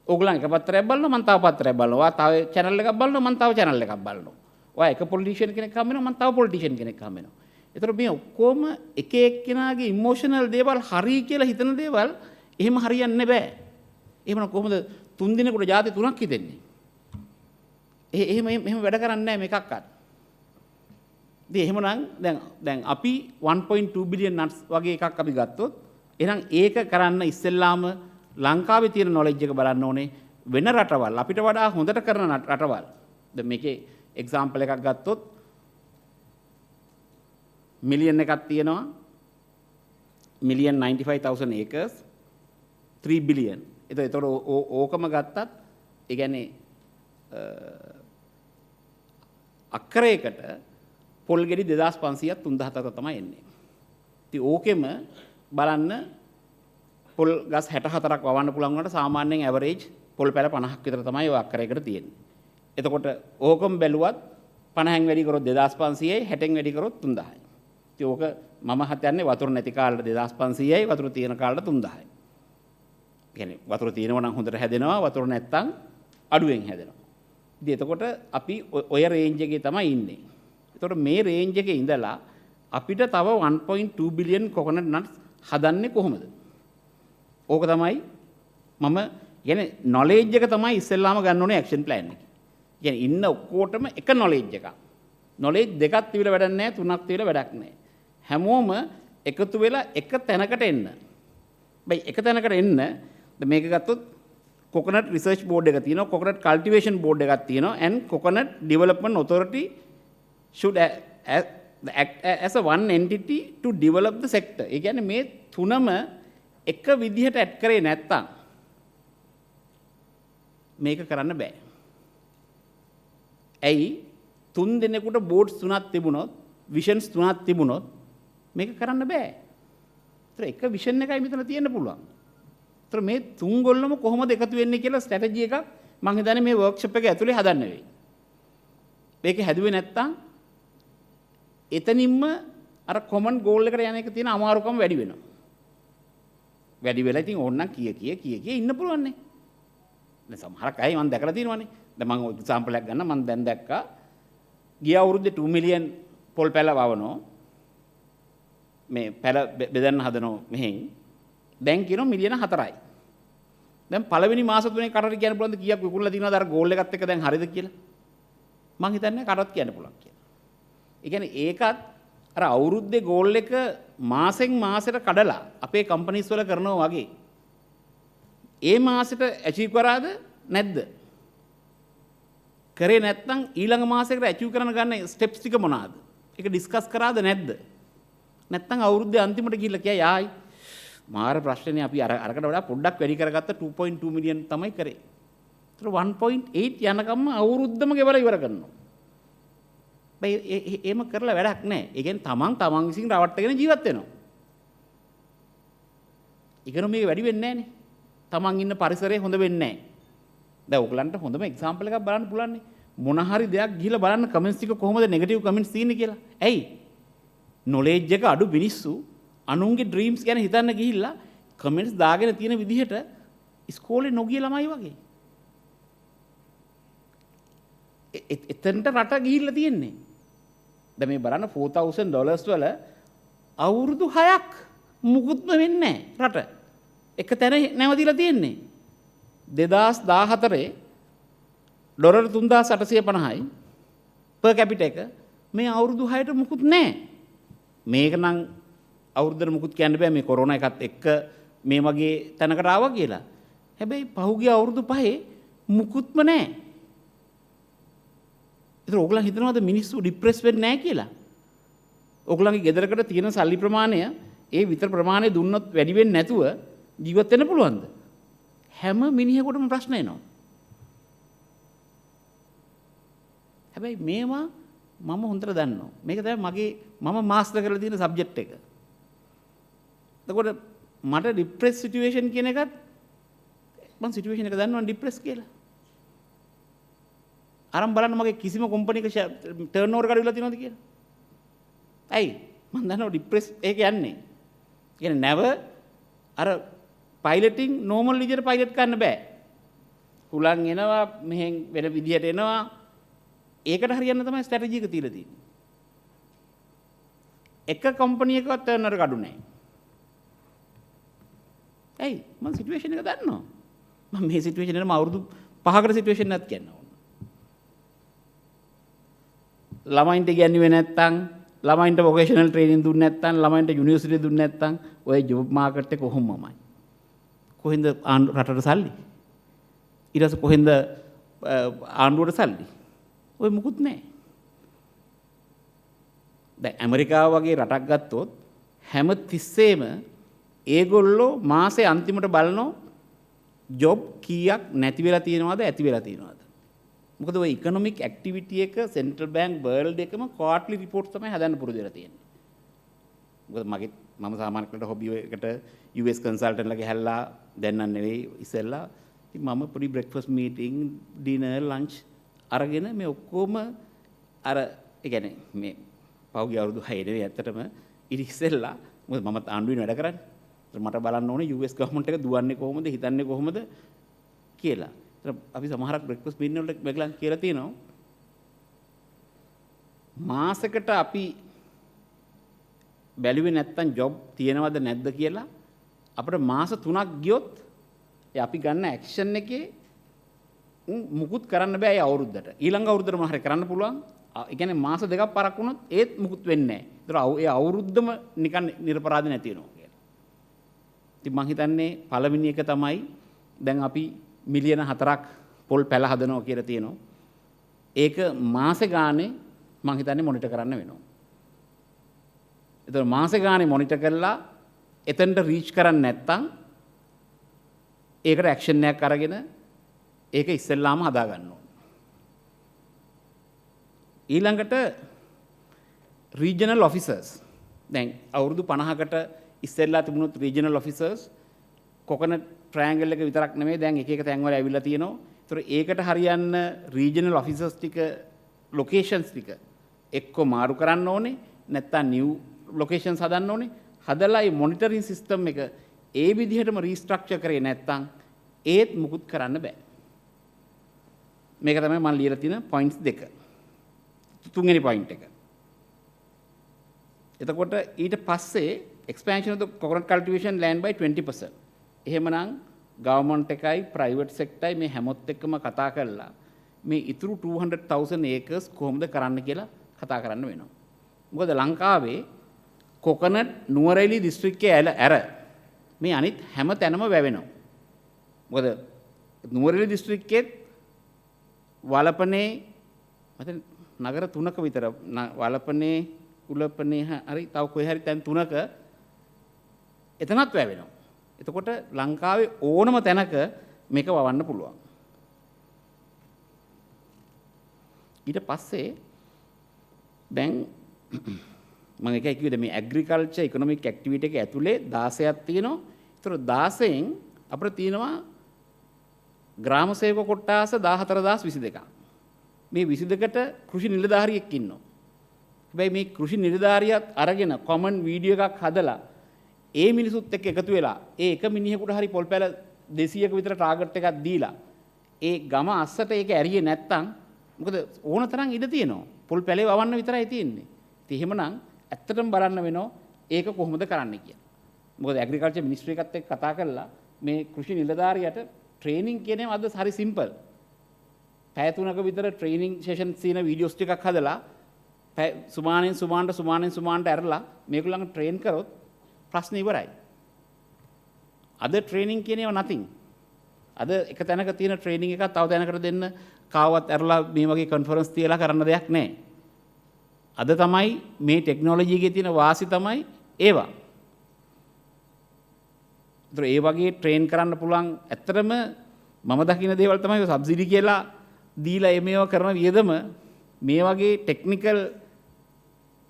ඕගොල්ලන් එක පත්තරයක් බලනවා මම තව පත්තරයක් බලනවා. ඔයා තව channel එකක් බලනවා මම තව channel එකක් බලනවා. ඔයා එක පොලිටිෂියන් කෙනෙක් හම් වෙනවා මම තව පොලිටිෂියන් කෙනෙක් හම් වෙනවා. ඒතර මේ ඔක්කොම එක එක්කෙනාගේ ඉමෝෂනල් දේවල් හරි කියලා හිතන දේවල් එහෙම හරියන්නේ බෑ. එහෙමනම් කොහොමද තුන් දිනකට ಜಾති තුනක් හිතෙන්නේ? එහෙම වැඩ කරන්නේ නැහැ මේකක්වත්. ඉතින් එහෙමනම් දැන් අපි 1.2 බිලියන් නට්ස් වගේ එකක් අපි ගත්තොත් එහෙනම් ඒක කරන්න ඉස්සෙල්ලාම ලංකාවේ තියෙන knowledge එක බලන්න ඕනේ. වෙන රටවල් අපිට වඩා හොඳට කරන රටවල්. දැන් මේකේ example එකක් ගත්තොත් මිලියන් එකක් තියෙනවා. Million 95,000 acres 3 billion. එතකොට ඕකම ගත්තත් ඒ කියන්නේ අක්කරයකට පොල් ගෙඩි 2500ක් 3000ක් තමයි එන්නේ. ඉතින් ඕකෙම බලන්න පොල් ගස් 64ක් වවන්න පුළුවන් වුණාට සාමාන්‍යයෙන් ඇවරේජ් පොල් පැල 50ක් විතර තමයි ඔය අක්කරයකට තියෙන්නේ. එතකොට ඕකම බැලුවත් 50න් වැඩි කරොත් 2500යි 60න් වැඩි කරොත් 3000යි. ඉතින් ඕක මම හදන්නේ වතුර නැති කාලේ 2500යි වතුර තියෙන කාලේ 3000යි. කියන්නේ වතුර තියෙනවා නම් හොඳට හැදෙනවා වතුර නැත්තම් අඩුවෙන් හැදෙනවා. ඉතින් එතකොට අපි ඔය රේන්ජ් එකේ තමයි ඉන්නේ. එතකොට මේ රේන්ජ් එකේ ඉඳලා අපිට තව 1.2 බිලියන් කොකනට් නට්ස් හදන්නේ කොහොමද? ඕක තමයි මම කියන්නේ නොලෙජ් එක තමයි ඉස්සෙල්ලාම ගන්න ඕනේ ඇක්ෂන් ප්ලෑන් එකේ. කියන්නේ ඉන්න ඔක්කොටම එක නොලෙජ් එකක්. නොලෙජ් දෙකක් තිබිලා වැඩක් නැහැ, තුනක් තිබිලා වැඩක් නැහැ. හැමෝම එකතු වෙලා එක තැනකට එන්න. බයි එක තැනකට එන්න මේක ගත්තොත් coconut research board එක තියෙනවා, coconut cultivation board එකක් තියෙනවා, and coconut development authority should act as a one entity to develop the sector. ඒ කියන්නේ මේ තුනම එක විදිහට ඇඩ් කරේ නැත්තම් මේක කරන්න බෑ. ඇයි? තුන් දෙනෙකුට බෝඩ්ස් තුනක් තිබුණොත්, විෂන්ස් තුනක් තිබුණොත් මේක කරන්න බෑ. ඒතර එක විෂන් එකයි මෙතන තියෙන්න පුළුවන්. ඒතර මේ තුන් ගොල්ලම කොහොමද එකතු වෙන්නේ කියලා ස්ට්‍රැටජි එකක් මම හිතන්නේ මේ වර්ක්ෂොප් එක ඇතුලේ හදන්න වෙයි. මේක හැදුවේ නැත්තම් එතනින්ම අර කොමන් ගෝල් එකට යන එක තියෙන අමාරුකම වැඩි වෙනවා. වැඩි වෙලා ඉතින් ඕනනම් කිය ඉන්න පුළුවන් නේ. දැන් සමහරක් අය මම දැකලා තියෙනවානේ. දැන් මම එක්සැම්පල් එකක් ගන්න මම දැන් දැක්කා ගිය අවුරුද්දේ 2 මිලියන් පොල් පැල වවනෝ මේ පැල බෙදන්න හදනෝ මෙහෙන් දැන් කියනවා මිලියන 4යි. දැන් පළවෙනි මාස තුනේ කටට කියන්න පුළුවන්ද කීයක් විකුණලා තියෙනවද අර ගෝල් එකත් එක්ක දැන් හරිද කියලා? මම හිතන්නේ කටත් කියන්න පුළුවන් කියලා. ඒ කියන්නේ ඒකත් අර අවුරුද්දේ ගෝල් එක මාසෙන් මාසෙට කඩලා අපේ කම්පනීස් වල කරනවා වගේ ඒ මාසෙට ඇචීව් කරාද නැද්ද? කරේ නැත්නම් ඊළඟ මාසෙකට ඇචීව් කරන්න ගන්න ස්ටෙප්ස් ටික මොනවාද? ඒක ඩිස්කස් කරාද නැද්ද? නැත්නම් අවුරුද්දේ අන්තිමට ගිහිල්ලා කියයි ආයි මාර ප්‍රශ්නේ අපි අරකට වඩා පොඩ්ඩක් වැඩි කරගත්ත 2.2 මිලියන් තමයි කරේ. ඒතර 1.8 යනකම්ම අවුරුද්දම ගෙවලා ඉවර කරනවා. බයි එහෙම කරලා වැඩක් නැහැ. ඒ කියන්නේ තමන් විසින් රවට්ටගෙන ජීවත් වෙනවා. ඉකනොමි එක වැඩි වෙන්නේ නැහනේ. තමන් ඉන්න පරිසරය හොඳ වෙන්නේ නැහැ. දැන් ඔයගලන්ට හොඳම එක්සැම්පල් එකක් බලන්න පුළුවන් නේ. මොන හරි දෙයක් ගිහලා බලන්න කමෙන්ට්ස් ටික කොහොමද නෙගටිව් කමෙන්ට්ස් තියෙන්නේ කියලා. ඇයි? නොලෙජ් එක අඩු මිනිස්සු අනුන්ගේ ඩ්‍රීම්ස් ගැන හිතන්න ගිහිල්ලා කමෙන්ට්ස් දාගෙන තියෙන විදිහට ඉස්කෝලේ නොගිය ළමයි වගේ. එතනට රට ගිහිල්ලා තියෙන්නේ. දැන් මේ බලන්න $4,000 වල අවුරුදු 6ක් මුකුත්ම වෙන්නේ නැහැ රට. එක තැන නැවතිලා තියෙන්නේ. 2014 ඩොලර් 3,850යි per capita එක මේ අවුරුදු 6ට මුකුත් නැහැ. මේක නම් අවුරුද්දට මුකුත් කියන්න බෑ මේ කොරෝනා එකත් එක්ක මේ වගේ තැනකට ආවා කියලා. හැබැයි පහුගිය අවුරුදු 5 මුකුත්ම නැහැ. ඒතර ඕගොල්ලන් හිතනවාද මිනිස්සු ડિප්‍රෙස් වෙන්නේ නැහැ කියලා? ඕගොල්ලන්ගේ ගෙදරකට තියෙන සල්ලි ප්‍රමාණය ඒ විතර ප්‍රමාණය දුන්නොත් වැඩි වෙන්නේ නැතුව ජීවත් වෙන්න පුළුවන්ද? හැම මිනිහෙකුටම ප්‍රශ්න එනවා. හැබැයි මේවා මම හොඳට දන්නවා. මේක තමයි මම මාස්ටර් කරලා තියෙන සබ්ජෙක්ට් එක. එතකොට මට ડિප්‍රෙස් සිටුේෂන් කියන එකත් මම සිටුේෂන් එක දන්නවා ડિප්‍රෙස් කියලා. අරන් බලන්න මගේ කිසිම කම්පැනි එක ටර්න් ඕවර් එක අඩු වෙලා තියෙනවද කියලා. ඇයි? මම දන්නවා ડિප්‍රෙස් ඒක යන්නේ. කියන්නේ නැව අර පයිලටින් නෝමල් විදියට පයිලට් කරන්න බෑ. හුලං එනවා මෙහෙන් වෙන විදියට එනවා. ඒකට හරියන්න තමයි ස්ට්‍රැටජි එක තියලා තියෙන්නේ. එක කම්පැනි එකවත් ටර්න් ඕවර් එක අඩු නැහැ. ඇයි? මම සිටුේෂන් එක දන්නවා. මම මේ සිටුේෂන් එකම අවුරුදු 5කට සිටුේෂන් එකක් කියනවා. ළමයින්ට ඉගෙනුවේ නැත්තම් ළමයින්ට වොකේෂනල් ට්‍රේනින් දුන්නේ නැත්තම් ළමයින්ට යුනිවර්සිටි දුන්නේ නැත්තම් ඔය ජොබ් මාකට් එක කොහොමමයි? කොහෙන්ද රටට සල්ලි? ඊට පස්සේ කොහෙන්ද ආණ්ඩුවට සල්ලි? ඔය මුකුත් නැහැ. දැන් ඇමරිකාව වගේ රටක් ගත්තොත් හැම තිස්සෙම ඒගොල්ලෝ මාසේ අන්තිමට බලනෝ ජොබ් කීයක් නැති වෙලා තියෙනවද ඇති වෙලා තියෙනවද? මොකද ඔය ඉකොනොමික් ඇක්ටිවිටි එක සෙන්ට්‍රල් බැංක් වර්ල්ඩ් එකම ක්වාර්ටර්ලි රිපෝට්ස් තමයි හදන්න පුරුදු වෙලා තියෙන්නේ. මොකද මම සාමාන්‍ය කට හොබි එකට US කන්සල්ටන්ට්ලා ගහලා දැන් නම් නෙවෙයි ඉස්සෙල්ලා ඉතින් මම පොඩි බ්‍රෙක්ෆාස්ට් මීටින් ඩිනර් ලන්ච් අරගෙන මේ ඔක්කොම අර ඒ කියන්නේ මේ පහුගිය අවුරුදු 6 නෙවෙයි ඇත්තටම ඉතිස්සෙල්ලා මොකද මම ආණ්ඩුවේ වැඩ කරන්නේ. මට බලන්න ඕනේ US ගවර්න්මන්ට් එක දුවන්නේ කොහොමද හිතන්නේ කොහොමද කියලා. අපි සමහරක් බ්‍රෙක්ෆාස්ට් බින් වලට මේගොල්ලන් කියලා තියෙනවා මාසෙකට අපි බැලුවේ නැත්තම් ජොබ් තියෙනවද නැද්ද කියලා අපිට මාස 3ක් ගියොත් අපි ගන්න ඇක්ෂන් එකේ මුකුත් කරන්න බෑ ඒ අවුරුද්දට. ඊළඟ අවුරුද්දටම හරිය කරන්න පුළුවන්. ඒ කියන්නේ මාස දෙකක් පරක් වුණොත් ඒත් මුකුත් වෙන්නේ නැහැ. ඒතර ඒ අවුරුද්දම නිකන් නිර්පරාධ නැති වෙනවා කියලා. ඉතින් මං හිතන්නේ පළවෙනි එක තමයි දැන් අපි මිලියන 4ක් පොල් පැල හදනවා කියලා තියෙනවා. ඒක මාසෙ ගානේ මං හිතන්නේ මොනිටර් කරන්න වෙනවා. ඒතර මාසෙ ගානේ මොනිටර් කරලා එතනට රීච් කරන්නේ නැත්තම් ඒකට ඇක්ෂන් එකක් අරගෙන ඒක ඉස්සෙල්ලාම හදා ගන්න ඕන. ඊළඟට රීජනල් ඔෆිසර්ස් දැන් අවුරුදු 50කට ඉස්සෙල්ලා තිබුණොත් රීජනල් ඔෆිසර්ස් කොකනට් ට්‍රයැන්ගල් එක විතරක් නෙමෙයි දැන් එක එක තැන්වල ඇවිල්ලා තියෙනවා. ඒතර ඒකට හරියන්න රීජනල් ඔෆිසර්ස් ටික ලොකේෂන්ස් ටික එක්ක මාරු කරන්න ඕනේ නැත්නම් නිව් ලොකේෂන්ස් හදන්න ඕනේ. හදලා මේ මොනිටරින් සිස්ටම් එක ඒ විදිහටම රීස්ට්‍රක්චර් කරේ නැත්නම් ඒත් මුකුත් කරන්න බෑ. මේක තමයි මම ලියලා තියෙන පොයින්ට්ස් දෙක. තුන්වෙනි පොයින්ට් එක. එතකොට ඊට පස්සේ expansion of the coconut cultivation land by 20%. එහෙමනම් government එකයි private sector මේ හැමොත් එක්කම කතා කරලා මේ ඉතුරු 200,000 acres කොහොමද කරන්න කියලා කතා කරන්න වෙනවා. මොකද ලංකාවේ කොකනට් නුවරඑළිය දිස්ත්‍රික්කයේ ඇර මේ අනිත් හැම තැනම වැවෙනවා. මොකද නුවරඑළිය දිස්ත්‍රික්කයේ වලපනේ මත නගර 3ක විතර වලපනේ උලපනේ හරි තව කොහේ හරි තැන් 3ක එතනත් වැවෙනවා. එතකොට ලංකාවේ ඕනම තැනක මේක වවන්න පුළුවන්. ඊට පස්සේ දැන් මම එකයි කිව්වේ මේ ඇග්‍රිකල්චර් ඉකොනොමික් ඇක්ටිවිටි එක ඇතුලේ 16ක් තියෙනවා. ඒතර 16න් අපිට තියෙනවා ග්‍රාම සේවක කොට්ටාස 14022ක්. මේ 22ට කෘෂි නිලධාරියෙක් ඉන්නවා. හැබැයි මේ කෘෂි නිලධාරියත් අරගෙන කොමන් වීඩියෝ එකක් හදලා ඒ මිනිසුත් එක්ක එකතු වෙලා ඒ එක මිනිහෙකුට හරි පොල් පැල 200ක විතර ටාගට් එකක් දීලා ඒ ගම අස්සට ඒක ඇරියේ නැත්තම් මොකද ඕන තරම් ඉඩ තියෙනවා. පොල් පැලේ වවන්න විතරයි තියෙන්නේ. ඉතින් එහෙමනම් ඇත්තටම බලන්න වෙනවා ඒක කොහොමද කරන්න කියලා. මොකද ඇග්‍රිකල්චර් මිනිස්ට්‍රි එකත් එක්ක කතා කරලා මේ කෘෂි නිලධාරියට ට්‍රේනින් කියන එක අද හරි සිම්පල්. පැය 3ක විතර ට්‍රේනින් සෙෂන් තියෙන වීඩියෝස් ටිකක් හදලා සුමානෙන් ඇරලා මේගොල්ලන්ව ට්‍රේන් කරොත් ප්‍රශ්න ඉවරයි. අද ට්‍රේනින් කියන ඒවා nothing. අද එක තැනක තියෙන ට්‍රේනින් එකක් තව තැනකට දෙන්න කාවත් ඇරලා මේ වගේ කොන්ෆරන්ස් තියලා කරන්න දෙයක් නැහැ. අද තමයි මේ ටෙක්නොලොජි එකේ තියෙන වාසි තමයි ඒවා. ඒතර ඒ වගේ ට්‍රේන් කරන්න පුළුවන් ඇත්තටම මම දකින දේවල් තමයි සබ්සිඩි කියලා දීලා මේව කරන වියදම මේ වගේ ටෙක්නිකල්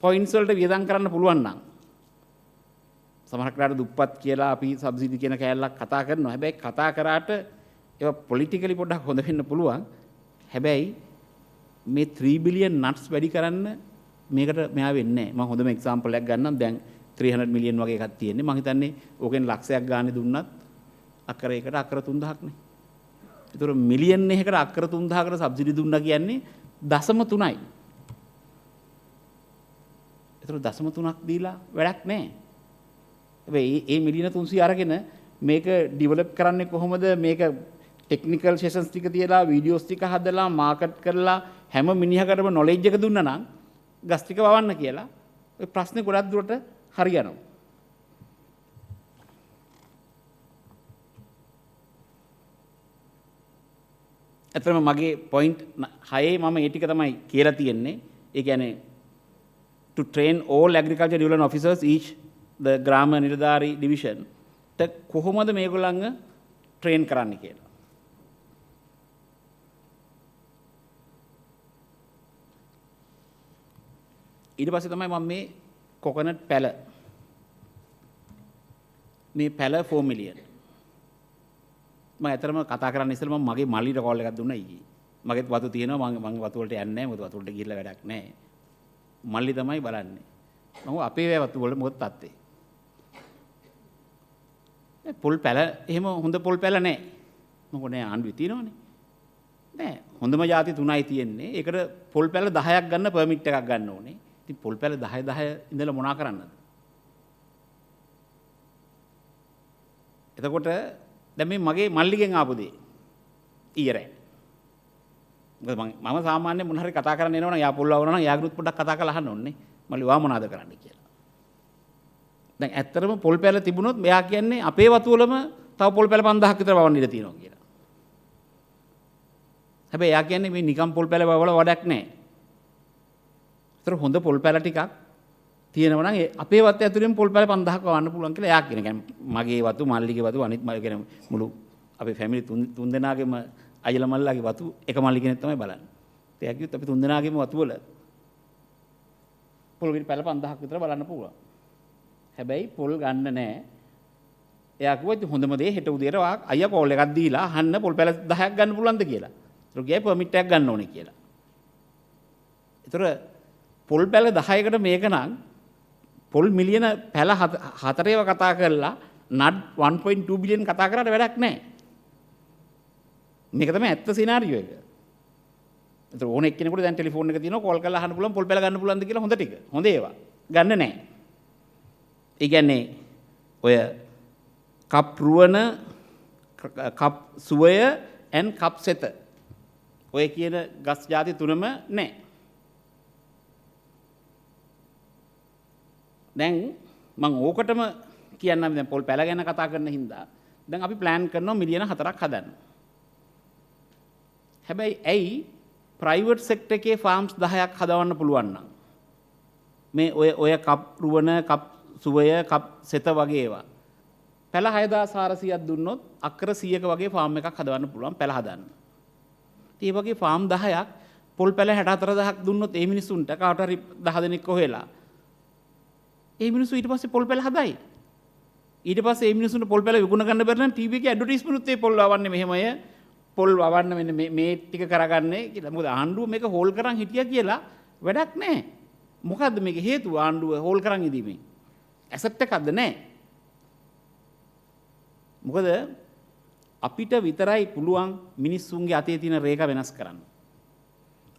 පොයින්ට්ස් වලට වියදම් කරන්න පුළුවන් නම් සමහර කාට දුප්පත් කියලා අපි සබ්සිඩි කියන කෑල්ලක් කතා කරනවා. හැබැයි කතා කරාට ඒවා පොලිටිකලි පොඩ්ඩක් හොඳ වෙන්න පුළුවන්. හැබැයි මේ 3 බිලියන් නට්ස් වැඩි කරන්න මේකට මෙහා වෙන්නේ නැහැ. මම හොඳම එක්සැම්පල් එකක් ගන්නම්. දැන් 300 මිලියන් වගේ එකක් තියෙන්නේ. මම හිතන්නේ ඕකෙන් ලක්ෂයක් ගානේ දුන්නත් අක්කරයකට අක්කර 3000ක් නේ. ඒතර මිලියන් එකකට අක්කර 3000කට සබ්සිඩි දුන්නා කියන්නේ 0.3යි. ඒතර 0.3ක් දීලා වැඩක් නැහැ. හැබැයි මේ මිලියන 300 අරගෙන මේක ඩිවෙලොප් කරන්නේ කොහොමද? මේක ටෙක්නිකල් සෙෂන්ස් ටික තියලා වීඩියෝස් ටික හදලා මාකට් කරලා හැම මිනිහකටම නොලෙජ් එක දුන්නා නම් ගස් ටික වවන්න කියලා ඔය ප්‍රශ්නේ ගොඩක් දුරට හරියනවා. ඇත්තටම මගේ පොයින්ට් 6 මම ඒ ටික තමයි කියලා තියෙන්නේ. ඒ කියන්නේ to train all agriculture development officers each the grama niladhari division කොහොමද මේගොල්ලන්ව ට්‍රේන් කරන්න කියලා. ඊට පස්සේ තමයි මම මේ කොකනට් පැල මේ පැල 4 මිලියන් මම ඇතරම කතා කරන්න ඉස්සෙල්ලා මම මගේ මල්ලිට කෝල් එකක් දුන්නා ඊයේ. මගෙත් වතු තියෙනවා මම වතු වලට යන්නේ නැහැ. මොකද වතු වලට ගිහිල්ලා වැඩක් නැහැ. මල්ලි තමයි බලන්නේ. මම අපේ වතු වල මොකද තත්ත්වේ. පොල් පැල එහෙම හොඳ පොල් පැල නැහැ. මොකද නෑ ආණ්ඩුවේ තියෙනවනේ. නෑ. හොඳම જાති 3යි තියෙන්නේ. ඒකට පොල් පැල 10ක් ගන්න පර්මිට් එකක් ගන්න ඕනේ. ඉතින් පොල් පැල 10 ඉඳලා මොනා කරන්නද? එතකොට දැන් මේ මගේ මල්ලිගෙන් ආපු දේ ඊයරේ. මම සාමාන්‍යයෙන් මොන හරි කතා කරන්න එනවනම් යා පොල් වවනවා නම් යාගනුත් පොඩ්ඩක් කතා කරලා අහන්න ඕනේ. මල්ලි වා මොනවද කරන්න කියලා. දැන් ඇත්තටම පොල් පැල තිබුණොත් මෙයා කියන්නේ අපේ වතුවලම තව පොල් පැල 5000ක් විතර වවන්න ඉඩ තියෙනවා කියලා. හැබැයි එයා කියන්නේ මේ නිකම් පොල් පැල වවල වැඩක් නැහැ. ඒතර හොඳ පොල් පැල ටිකක් තියෙනවා නම් අපේ වත්තේ ඇතුලෙන් පොල් පැල 5000ක් වවන්න පුළුවන් කියලා එයා කියන. මගේ වතු, මල්ලිගේ වතු, අනිත් මගේ කියන මුළු අපේ ෆැමිලි තුන් දෙනාගේම අයියලා මල්ලාගේ වතු එක මල්ලි කෙනෙක් තමයි බලන්නේ. එයා කිව්වොත් අපි තුන් දෙනාගේම වතු වල පොල් පැල 5000ක් විතර බලන්න පුළුවන්. හැබැයි පොල් ගන්න නැහැ. එයා කිව්වා හොඳම දේ හෙට උදේට අයියා කෝල් එකක් දීලා අහන්න පොල් පැල 10ක් ගන්න පුළුවන්ද කියලා. ඒතර ගියා පර්මිට් එකක් ගන්න ඕනේ කියලා. ඒතර පොල් පැල 10කට මේක නම් පොල් මිලියන පැල 4ේව කතා කරලා නඩ් 1.2 බිලියන් කතා කරාට වැඩක් නැහැ. මේක තමයි ඇත්ත සිනාරියෝ එක. ඒතර ඕන එක්කෙනෙකුට දැන් ටෙලිෆෝන් එක තියෙනවා කෝල් කරලා අහන්න පුළුවන් පොල් පැල ගන්න පුළුවන්ද කියලා හොඳ ටික. හොඳ ඒවා. ගන්න නැහැ. ඒ කියන්නේ ඔය කප් රුවන කප් සුවය and කප් සෙත ඔය කියන ගස් ಜಾති තුනම නැහැ. දැන් මම ඕකටම කියන්නම් දැන් පොල් පැල ගැන කතා කරන හින්දා දැන් අපි ප්ලෑන් කරනවා මිලියන 4ක් හදන්න. හැබැයි ඇයි ප්‍රයිවට් සෙක්ටර් එකේ ෆාම්ස් 10ක් හදවන්න පුළුවන් නම් මේ ඔය කප් රුවන කප් සුවය කප් සෙත වගේ ඒවා පැල 6400ක් දුන්නොත් අක්කර 100ක වගේ ෆාම් එකක් හදවන්න පුළුවන් පැල හදන්න. ඒ වගේ ෆාම් 10ක් පොල් පැල 64000ක් දුන්නොත් ඒ මිනිස්සුන්ට කාට හරි 10 දෙනෙක් කොහෙලා ඒ මිනිස්සු ඊට පස්සේ පොල් පැල හදයි. ඊට පස්සේ ඒ මිනිස්සුන්ට පොල් පැල විකුණ ගන්න බැරි නම් ටීවී එකේ ඇඩ්වර්ටයිස්මන්ට් උත් ඒ පොල් වවන්නේ මෙහෙමය පොල් වවන්න මෙන්න මේ ටික කරගන්නේ කියලා. මොකද ආණ්ඩුව මේක හෝල් කරන් හිටියා කියලා වැඩක් නැහැ. මොකද්ද මේකේ හේතුව ආණ්ඩුව හෝල් කරන් ඉදීමේ? ඇසට් එකක්ද නැහැ. මොකද අපිට විතරයි පුළුවන් මිනිස්සුන්ගේ අතේ තියෙන රේඛ වෙනස් කරන්න.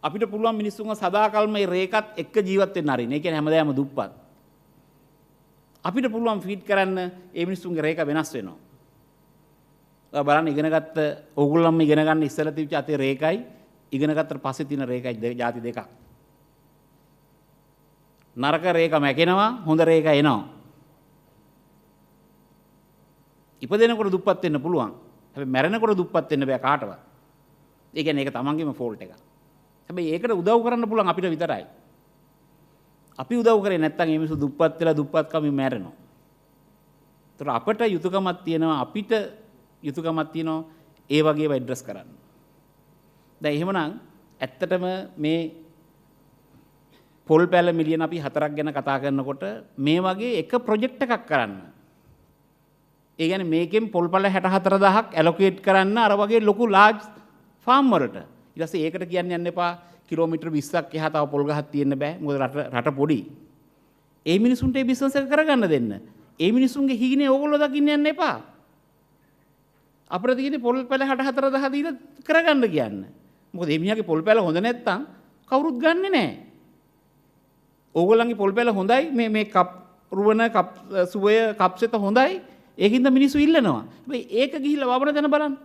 අපිට පුළුවන් මිනිස්සුන්ව සදාකල්ම මේ රේඛත් එක්ක ජීවත් වෙන්න හරිනේ. ඒ කියන්නේ හැමදාම දුප්පත්. අපිට පුළුවන් ෆීඩ් කරන්න ඒ මිනිස්සුන්ගේ රේඛ වෙනස් වෙනවා. බලන්න ඉගෙනගත්ත ඕගොල්ලන්ම ඉගෙන ගන්න ඉස්සෙල්ලා තිබිච්ච අතේ රේඛයි ඉගෙන ගත්තට පස්සේ තියෙන රේඛයි ಜಾති දෙකක්. නරක රේඛ මැකෙනවා හොඳ රේඛ එනවා. ඉපදෙනකොට දුප්පත් වෙන්න පුළුවන්. හැබැයි මැරෙනකොට දුප්පත් වෙන්න බෑ කාටවත්. ඒ කියන්නේ ඒක තමන්ගේම ෆෝල්ට් එකක්. හැබැයි ඒකට උදව් කරන්න පුළුවන් අපිට විතරයි. අපි උදව් කරේ නැත්නම් මේ මිනිස්සු දුප්පත් වෙලා දුප්පත්කමින් මැරෙනවා. ඒතර අපට යුතුයකමක් තියෙනවා අපිට යුතුයකමක් තියෙනවා ඒ වගේව ඇඩ්‍රස් කරන්න. දැන් එහෙමනම් ඇත්තටම මේ පොල් පැල මිලියන අපි 4ක් ගැන කතා කරනකොට මේ වගේ එක ප්‍රොජෙක්ට් එකක් කරන්න. ඒ කියන්නේ මේකෙන් පොල් පැල 64000ක් ඇලොකේට් කරන්න අර වගේ ලොකු ලාර්ජ් ෆාම් වලට. ඊට පස්සේ ඒකට කියන්න යන්න එපා කිලෝමීටර් 20ක් එහා තව පොල් ගහක් තියෙන්න බෑ. මොකද රට පොඩි. ඒ මිනිසුන්ට ඒ බිස්නස් එක කරගන්න දෙන්න. ඒ මිනිසුන්ගේ හීනේ ඕගොල්ලෝ දකින්න යන්න එපා. අපිට තියෙන්නේ පොල් පැල 64000 දීලා කරගන්න කියන්න. මොකද මේ මිනිහාගේ පොල් පැල හොඳ නැත්තම් කවුරුත් ගන්නෙ නෑ. ඕගොල්ලන්ගේ පොල් පැල හොඳයි මේ කප් රුවන කප් සුවය කප් සෙත හොඳයි. ඒකින්ද මිනිස්සු ඉල්ලනවා. හැබැයි ඒක ගිහිල්ලා වවන දැන බලන්න.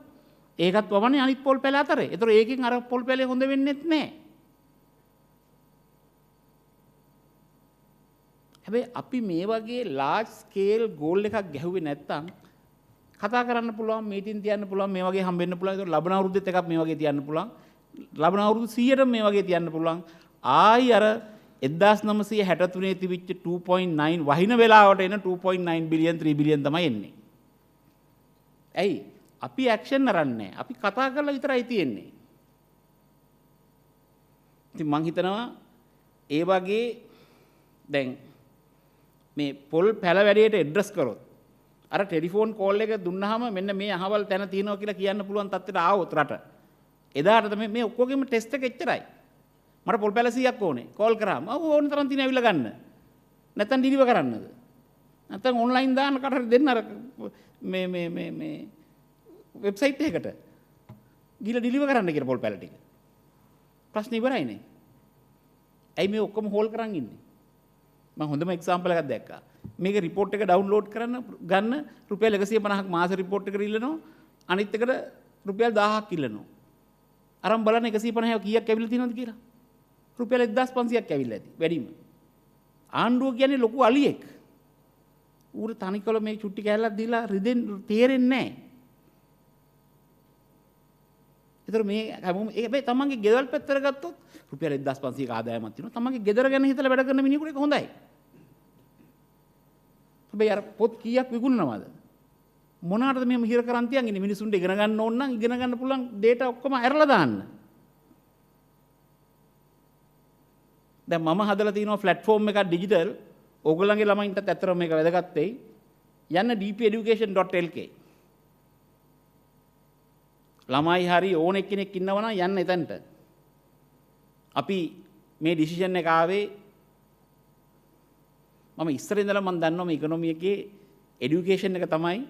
ඒකත් වවන්නේ අනිත් පොල් පැල අතරේ. ඒතර ඒකෙන් අර පොල් පැලේ හොඳ වෙන්නේත් නෑ. හැබැයි අපි මේ වගේ ලාර්ජ් ස්කේල් ගෝල් එකක් ගැහුවේ නැත්තම් කතා කරන්න පුළුවන් මීටින් තියන්න පුළුවන් මේ වගේ හම්බෙන්න පුළුවන්. ඒක ලබන අවුරුද්දෙත් එකක් මේ වගේ තියන්න පුළුවන්. ලබන අවුරුදු 100ට මේ වගේ තියන්න පුළුවන්. ආයි අර 1963 තිබිච්ච 2.9 වහින වෙලාවට එන 2.9 බිලියන් 3 බිලියන් තමයි එන්නේ. ඇයි? අපි ඇක්ෂන් අරන්නේ. අපි කතා කරලා විතරයි තියෙන්නේ. ඉතින් මං හිතනවා ඒ වගේ දැන් මේ පොල් පැල වැඩේට ඇඩ්‍රස් කරොත් අර ටෙලිෆෝන් කෝල් එක දුන්නාම මෙන්න මේ අහවල් තැන තියෙනවා කියලා කියන්න පුළුවන් තත්ත්වයට ආවොත් රට. එදාට තමයි මේ ඔක්කොගෙම ටෙස්ට් එක එච්චරයි. මට පොල් පැල 100ක් ඕනේ. කෝල් කරාම ඕන තරම් තියෙන ඇවිල්ලා ගන්න. නැත්තම් ඩිලිවර් කරන්නද? නැත්තම් ඔන්ලයින් දාන්න කාට හරි දෙන්න අර මේ වෙබ්සයිට් එකකට. ගිහලා ඩිලිවර් කරන්න කියලා පොල් පැල ටික. ප්‍රශ්නේ ඉවරයිනේ. ඇයි මේ ඔක්කොම හෝල් කරන් ඉන්නේ? මම හොඳම එක්සැම්පල් එකක් දැක්කා. මේක රිපෝට් එක ඩවුන්ලෝඩ් කරන්න ගන්න රුපියල් 150ක් මාස රිපෝට් එකට ඉල්ලනවා. අනිත් එකට රුපියල් 1000ක් ඉල්ලනවා. අරන් බලන්න 150 කීයක් ඇවිල්ලා තියෙනවද කියලා. රුපියල් 1500ක් ඇවිල්ලා ඇති. වැඩිම. ආණ්ඩුව කියන්නේ ලොකු අලියෙක්. ඌර තනිකල මේ චුට්ටි කැල්ලක් දීලා රිදෙන් තේරෙන්නේ නැහැ. ඒතර මේ හැමෝම ඒ හැබැයි තමන්ගේ ගෙදර පැත්තට ගත්තොත් රුපියල් 1500ක ආදායමක් තියෙනවා. තමන්ගේ ගෙදර ගැන හිතලා වැඩ කරන මිනිහෙකුට ඒක හොඳයි. හැබැයි අර පොත් කීයක් විකුණනවද? මොනකටද මෙහෙම හිර කරන් තියන් ඉන්නේ? මිනිසුන්ට ඉගෙන ගන්න ඕන නම් ඉගෙන ගන්න පුළුවන් data ඔක්කොම ඇරලා දාන්න. දැන් මම හදලා තියෙනවා platform එකක් digital. ඕගොල්ලන්ගේ ළමයින්ටත් ඇත්තටම මේක වැදගත් වෙයි. යන්න dpeducation.lk. ළමයි හරි ඕන එක්කෙනෙක් ඉන්නවා නම් යන්න එතනට. අපි මේ ඩිසිෂන් එක ආවේ මම ඉස්සර ඉඳලා මම දන්නවා මේ ඉකොනොමි එකේ এডুকেෂන් එක තමයි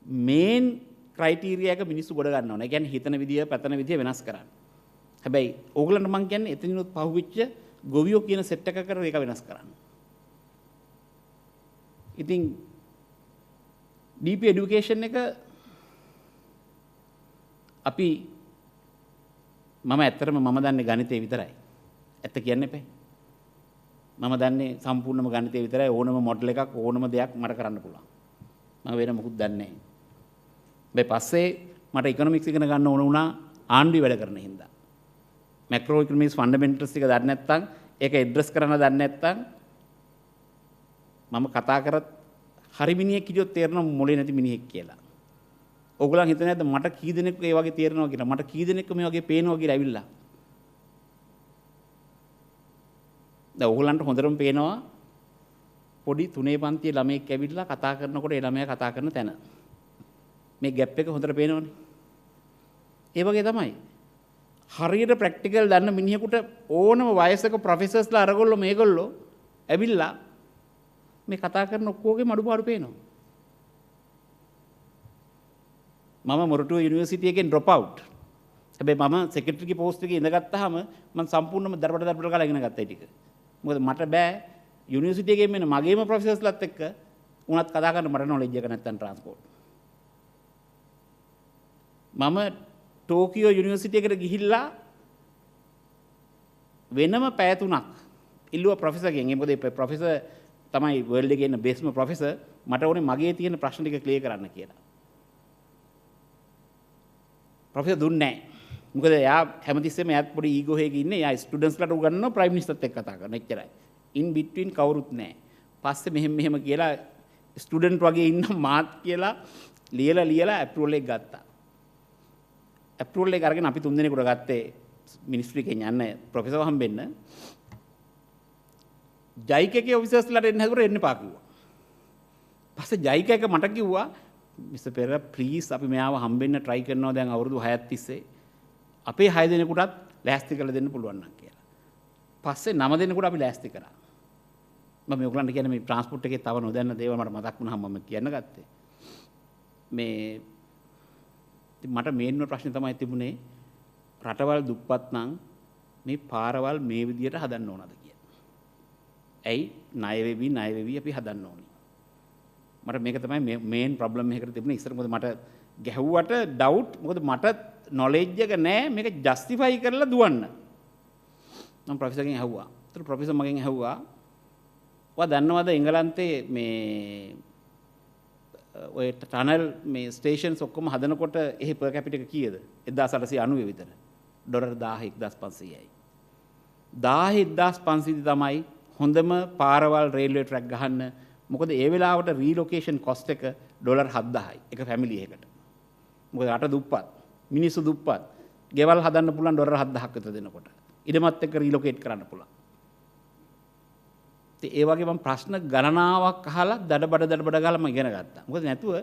මේන් ක්‍රයිටීරියා එක මිනිස්සු ගොඩ ගන්න ඕන. ඒ කියන්නේ හිතන විදිය, පැතන විදිය වෙනස් කරන්න. හැබැයි ඕගොල්ලන්ට මම කියන්නේ එතනිනුත් පහුවෙච්ච ගොවියෝ කියන සෙට් එක කරලා ඒක වෙනස් කරන්න. ඉතින් DP education එක අපි මම ඇත්තටම මම දන්නේ ගණිතය විතරයි. ඇත්ත කියන්න එපා. මම දන්නේ සම්පූර්ණම ගණිතය විතරයි. ඕනම මොඩල් එකක් ඕනම දෙයක් මට කරන්න පුළුවන්. මම වෙන මොකුත් දන්නේ නැහැ. මේ පස්සේ මට ඉකොනොමික්ස් ඉගෙන ගන්න ඕන වුණා ආණ්ඩුවේ වැඩ කරන හින්දා. මැක්‍රෝ ඉකොනොමික්ස් ෆන්ඩමෙන්ටල්ස් ටික දන්නේ නැත්නම් ඒක ඇඩ්‍රස් කරන්න දන්නේ නැත්නම් මම කතා කරත් හරි මිනිහෙක් කියොත් තේරෙනවා මොලේ නැති මිනිහෙක් කියලා. ඔයගොල්ලන් හිතන්නේ නැද්ද මට කී දෙනෙක් ඒ වගේ තේරෙනවා කියලා? මට කී දෙනෙක් මේ වගේ පේනවා කියලා ඇවිල්ලා. දැන් ඔයගොල්ලන්ට හොඳටම පේනවා පොඩි 3 පන්තියේ ළමයෙක් ඇවිල්ලා කතා කරනකොට ඒ ළමයා කතා කරන තැන. මේ ગેප් එක හොඳට පේනවනේ. ඒ වගේ තමයි. හරියට ප්‍රැක්ටිකල් දන්න මිනිහෙකුට ඕනම වයසක ප්‍රොෆෙසර්ස්ලා අරගොල්ලෝ මේගොල්ලෝ ඇවිල්ලා මේ කතා කරන ඔක්කොගේම අඩුපාඩු පේනවා. මම මොරටුව යුනිවර්සිටි එකෙන් ඩ්‍රොප් අවුට්. හැබැයි මම සෙක්‍රටරිගේ පෝස්ට් එකේ ඉඳගත්තාම මම සම්පූර්ණයෙන්ම දරබඩ කාලා ඉගෙන ගත්තා ඒ ටික. මොකද මට බෑ යුනිවර්සිටි එකේ මෙන්න මගේම ප්‍රොෆෙසර්ස්ලාත් එක්ක උනත් කතා කරන්න මට නොලෙජ් එක නැත්තම් ට්‍රාන්ස්පෝර්ට්. මම ටෝකියෝ යුනිවර්සිටි එකට ගිහිල්ලා වෙනම පැය 3ක් ඉල්ලුවා ප්‍රොෆෙසර්ගෙන්. ඒ මොකද ඒ ප්‍රොෆෙසර් තමයි වර්ල්ඩ් එකේ ඉන්න බෙස්ට්ම ප්‍රොෆෙසර්. මට ඕනේ මගේ තියෙන ප්‍රශ්න ටික ක්ලියර් කරන්න කියලා. ප්‍රොෆෙසර් දුන්නේ නැහැ. මොකද එයා හැමතිස්සෙම එයාත් පොඩි ඊගෝ එකක ඉන්නේ. එයා ස්ටුඩන්ට්ස්ලාට උගන්වනවා ප්‍රයිම් මිනිස්ටර්ත් එක්ක කතා කරනවා. එච්චරයි. ඉන් බිට්වීන් කවුරුත් නැහැ. පස්සේ මෙහෙම කියලා ස්ටුඩන්ට් වගේ ඉන්න මාත් කියලා ලියලා ඇප්‍රූවල් එක ගත්තා. ඇප්‍රූවල් එක අරගෙන අපි 3 දිනෙකට ගත්තේ මිනිස්ට්‍රි එකෙන් යන්න ප්‍රොෆෙසර් හම්බෙන්න. ජයික එකේ ඔෆිසර්ස්ලාට එන්න හැදුවා එන්න එපා කිව්වා. පස්සේ ජයික එක මට කිව්වා මිස්ටර් පෙරේරා ප්ලීස් අපි මෙයාව හම්බෙන්න try කරනවා දැන් අවුරුදු 6ක් තිස්සේ. අපේ 6 දෙනෙකුටත් ලෑස්ති කරලා දෙන්න පුළුවන් නම් කියලා. පස්සේ 9 දෙනෙකුට අපි ලෑස්ති කරා. මම ඔයගලන්ට කියන්නේ මේ ට්‍රාන්ස්පෝර්ට් එකේ තව නොදන්න දේවල් මට මතක් වුණාම මම කියන්න ගත්තේ. මේ මට මේන්ම ප්‍රශ්නේ තමයි තිබුණේ රටවල් දුප්පත් නම් මේ පාරවල් මේ විදියට හදන්න ඕනද කියලා. ඇයි ණය වෙවි අපි හදන්න ඕනේ. මට මේක තමයි මේන් ප්‍රොබ්ලම් එකකට තිබුණේ ඉස්සර. මොකද මට ගැහුවට ඩවුට්. මොකද මට නොලෙජ් එක නැහැ මේක ජස්ටිෆයි කරලා දුවන්න. මම ප්‍රොෆෙසර්ගෙන් ඇහුවා. ඒතර ප්‍රොෆෙසර් මගෙන් ඇහුවා ඔයා දන්නවද එංගලන්තේ මේ ඔය ටනල් මේ ස්ටේෂන්ස් ඔක්කොම හදනකොට එහි per capita එක කීයද? 1890 විතර. ඩොලර් 1,500යි. 1,500 තමයි හොඳම පාරවල් රේල්වේ ට්‍රැක් ගහන්න. මොකද ඒ වෙලාවට රීලොකේෂන් කොස්ට් එක ඩොලර් 7,000යි එක ෆැමිලි එකකට. මොකද රට දුප්පත්, මිනිස්සු දුප්පත්. ගෙවල් හදන්න පුළුවන් ඩොලර් 7,000ක් විතර දෙනකොට. ඉඩමත් එක්ක රීලොකේට් කරන්න පුළුවන්. ඒ වගේ මම ප්‍රශ්න ගණනාවක් අහලා දඩබඩ ගාලා මම ඉගෙන ගත්තා. මොකද නැතුව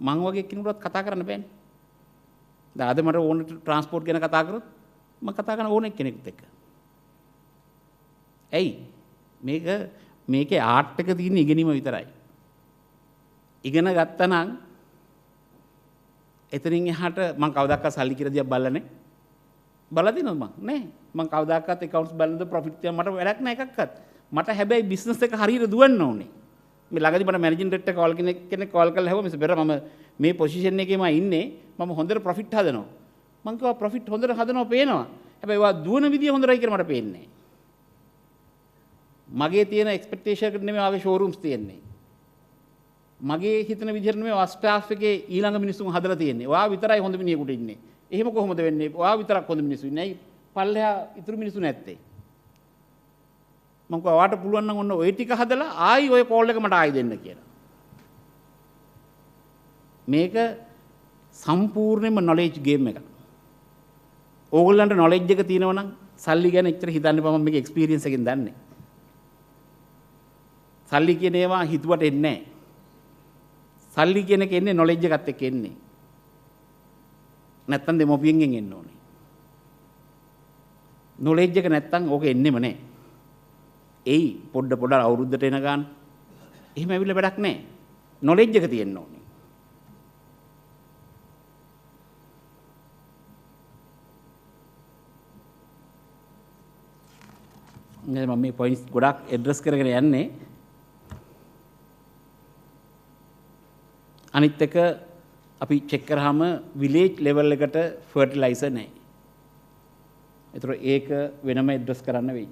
මං වගේ කෙනෙකුට කතා කරන්න බෑනේ. දැන් අද මට ඕන ට්‍රාන්ස්පෝර්ට් ගැන කතා කරොත් මම කතා කරන ඕනෙක් කෙනෙකුත් එක්ක. ඇයි? මේකේ ආර්ට් එක තියෙන ඉගෙනීම විතරයි. ඉගෙන ගත්තා නම් එතනින් එහාට මම කවදාකවත් සල්ලි කියලා දිහා බලලා නැහැ. බලලා දිනවද මං? නැහැ. මං කවදාකවත් accounts balance profit තියන මට වැඩක් නැහැ එකක්වත්. මට හැබැයි business එක හරියට දුවන්න ඕනේ. මේ ළඟදී මට managing director කෝල් කෙනෙක් කෝල් කරලා හැවුවා මිස් බෙර මම මේ පොසිෂන් එකේම ඉන්නේ. මම හොඳට profit හදනවා. මං කිව්වා profit හොඳට හදනවා පේනවා. හැබැයි ඔයා දුවන විදිය හොඳයි කියලා මට පේන්නේ නැහැ. මගේ තියෙන expectation එකට නෙමෙයි ආගේ showrooms තියෙන්නේ. මගේ හිතන විදිහට නෙමෙයි ස්ටාෆ් එකේ ඊළඟ මිනිස්සුන් හදලා තියෙන්නේ. ඔයා විතරයි හොඳ මිනිහෙකුට ඉන්නේ. එහෙම කොහොමද වෙන්නේ? ඔයා විතරක් හොඳ මිනිස්සු ඉන්නේ. ඇයි පල්ලෙහා ඉතුරු මිනිස්සු නැත්තේ? මම කිව්වා ඔයාට පුළුවන් නම් ඔන්න ওই ටික හදලා ආයි ওই කෝල් එක මට ආයි දෙන්න කියලා. මේක සම්පූර්ණයෙන්ම knowledge game එකක්. ඕගොල්ලන්ට knowledge එක තියෙනවා නම් සල්ලි ගැන එච්චර හිතන්න එපා. මම මේක experience එකෙන් දන්නේ. සල්ලි කියන ඒවා හිතුවට එන්නේ නැහැ. සල්ලි කියන එක එන්නේ knowledge එකත් එක්ක එන්නේ. නැත්තම් දෙමෝපියන්ගෙන් එන්න ඕනේ. knowledge එක නැත්තම් ඕක එන්නෙම නැහැ. එයි පොඩ අවුරුද්දට එන ගාන. එහෙම ඇවිල්ලා වැඩක් නැහැ. knowledge එක තියෙන්න ඕනේ. මම මේ points ගොඩක් address කරගෙන යන්නේ. අනිත් එක අපි චෙක් කරාම විලේජ් ලෙවල් එකට ෆර්ටිලයිසර් නැහැ. ඒතර ඒක වෙනම ඇඩ්‍රස් කරන්න වෙයි.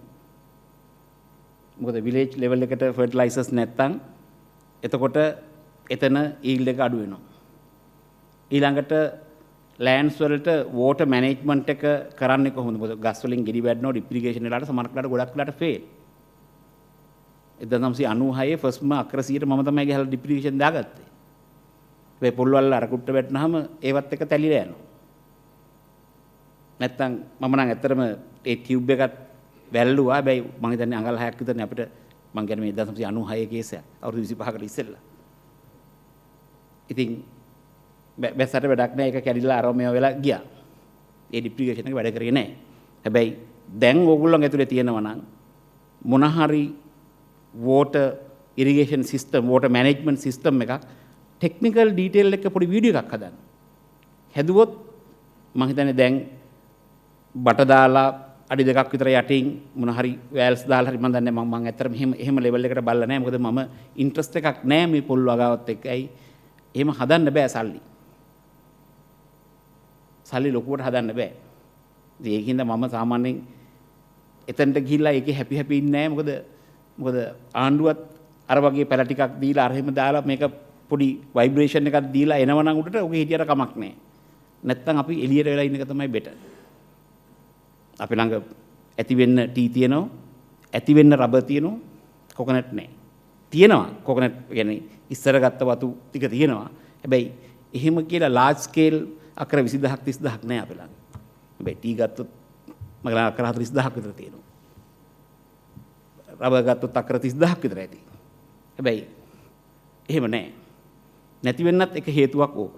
මොකද විලේජ් ලෙවල් එකට ෆර්ටිලයිසර්ස් නැත්තම් එතකොට එතන ඊල්ඩ් එක අඩු වෙනවා. ඊළඟට ලෑන්ඩ්ස් වලට වෝටර් මැනේජ්මන්ට් එක කරන්නේ කොහොමද? මොකද ගස් වලින් ගෙඩි වැටෙනවා ඉරිගේෂන් වලට සමහර වෙලාවට ගොඩක් වෙලාට ෆේල්. 1996 ෆස්ට්ම අක්‍රසියට මම තමයි ගහලා ඩිප්‍රිගේෂන් දාගත්තේ. ඒ පොල්වල අර කුට්ට වැටුනහම ඒවත් එක තැලිලා යනවා. නැත්තම් මම නම් ඇත්තටම ඒ ටියුබ් එකත් වැල්ලුවා. හැබැයි මම හිතන්නේ අඟල් 6ක් විතරනේ අපිට මම කියන්නේ මේ 1996 කේසයක්. අවුරුදු 25කට ඉස්සෙල්ලා. ඉතින් බැස්සට වැඩක් නැහැ. ඒක කැඩිලා අරම මේවා වෙලා ගියා. ඒ ඩිප්‍රිගේෂන් එක වැඩ කරේ නැහැ. හැබැයි දැන් ඕගොල්ලන් ඇතුලේ තියෙනවා නම් මොන හරි water irrigation system, water management system එකක් ටෙක්නිකල් ඩීටේල් එක පොඩි වීඩියෝ එකක් හදන්න. හැදුවොත් මම හිතන්නේ දැන් බට දාලා අඩි දෙකක් විතර යටින් මොන හරි වෑල්ස් දාලා හරි මම දන්නේ මම ඇත්තටම එහෙම ලෙවල් එකකට බලලා නැහැ. මොකද මම ඉන්ට්‍රස්ට් එකක් නැහැ මේ පොල් වගාවත් එක්ක. ඇයි එහෙම හදන්න බෑ සල්ලි. සල්ලි ලොකුවට හදන්න බෑ. ඉතින් ඒකින්ද මම සාමාන්‍යයෙන් එතනට ගිහිල්ලා ඒකේ හැපි ඉන්නේ නැහැ. මොකද ආණ්ඩුවත් අර වගේ පැල ටිකක් දීලා අර එහෙම දාලා මේක පොඩි ভাইබ්‍රේෂන් එකක් දීලා එනවනම් උඩට ඔගේ හිටියට කමක් නැහැ. නැත්තම් අපි එළියට වෙලා ඉන්න එක තමයි බෙටර්. අපි ළඟ ඇති වෙන්න ටී තියෙනවා, ඇති වෙන්න රබර් තියෙනවා, කොකනට් නැහැ. තියෙනවා කොකනට් කියන්නේ ඉස්සර ගත්ත වතු ටික තියෙනවා. හැබැයි එහෙම කියලා large scale අකර 20000ක් 30000ක් නැහැ අපි ළඟ. හැබැයි ටී ගත්තොත් මගේ ළඟ අකර 40000ක් විතර තියෙනවා. රබර් ගත්තොත් අකර 30000ක් විතර ඇති. හැබැයි එහෙම නැහැ. නැති වෙන්නත් එක හේතුවක් ඕක.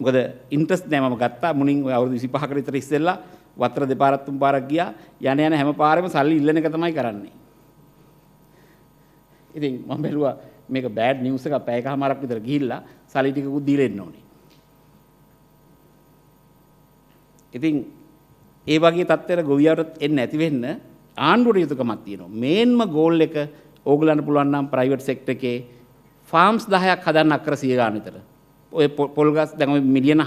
මොකද ඉන්ට්‍රස්ට් නෑ මම ගත්තා මුණින් ඔය අවුරුදු 25කට විතර ඉස්සෙල්ලා වතර දෙපාරක් තුන් පාරක් ගියා යන හැම පාරෙම සල්ලි ඉල්ලන එක තමයි කරන්නේ. ඉතින් මම බැලුවා මේක බෑඩ් නිවුස් එකක් පැයකමාරක් විතර ගිහිල්ලා සල්ලි ටිකකුත් දීලා එන්න ඕනේ. ඉතින් ඒ වගේ තත්ත්වයකට ගොවියවට එන්නේ නැති වෙන්න ආණ්ඩුවට යුතුකමක් තියෙනවා. මේන්ම ගෝල් එක ඕගලන්ට පුළුවන් නම් ප්‍රයිවට් සෙක්ටර් එකේ ෆාම්ස් 10ක් හදන්න අක්කර 100 ගාන විතර. ඔය පොල් ගස් දැන් ඔය මිලියන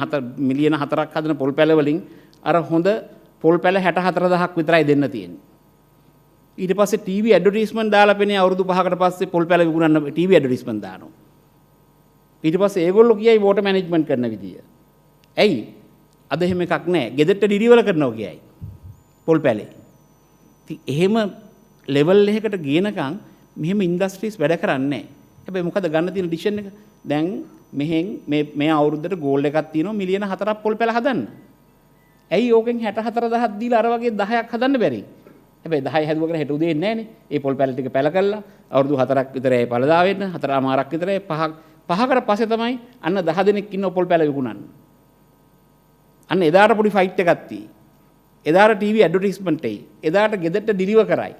4ක් හදන පොල් පැල වලින් අර හොඳ පොල් පැල 64000ක් විතරයි දෙන්න තියෙන්නේ. ඊට පස්සේ ටීවී ඇඩ්වර්ටයිස්මන්ට් දාලා පෙනේ අවුරුදු 5කට පස්සේ පොල් පැල විකුණන්න ටීවී ඇඩ්වර්ටයිස්මන්ට් දානවා. ඊට පස්සේ ඒගොල්ලෝ කියයි වෝටර් මැනේජ්මන්ට් කරන විදිය. ඇයි? අද එහෙම එකක් නැහැ. ගෙදරට ඩිරිවල කරනවා කියයි. පොල් පැලේ. ඉතින් එහෙම ලෙවල් එකකට ගියනකම් මෙහෙම ඉන්ඩස්ට්‍රීස් වැඩ කරන්නේ නැහැ. හැබැයි මොකද ගන්න තියෙන ඩිසිෂන් එක? දැන් මෙහෙන් මේ අවුරුද්දට ගෝල් එකක් තියෙනවා මිලියන 4ක් පොල් පැල හදන්න. ඇයි ඕකෙන් 64000ක් දීලා අර වගේ 10ක් හදන්න බැරි? හැබැයි 10 හැදුවකට හෙට උදේ එන්නේ නැහනේ. ඒ පොල් පැල ටික පැල කළා අවුරුදු 4ක් විතර ඒ පළදා වෙන්න 4මාරක් විතර 5කට පස්සේ තමයි අන්න 10 දෙනෙක් ඉන්න පොල් පැල විකුණන්නේ. අන්න එදාට පොඩි ෆයිට් එකක් තියෙයි. එදාට ටීවී ඇඩ්වර්ටයිස්මන්ට් එයි. එදාට ගෙදරට ඩිලිවර් කරයි.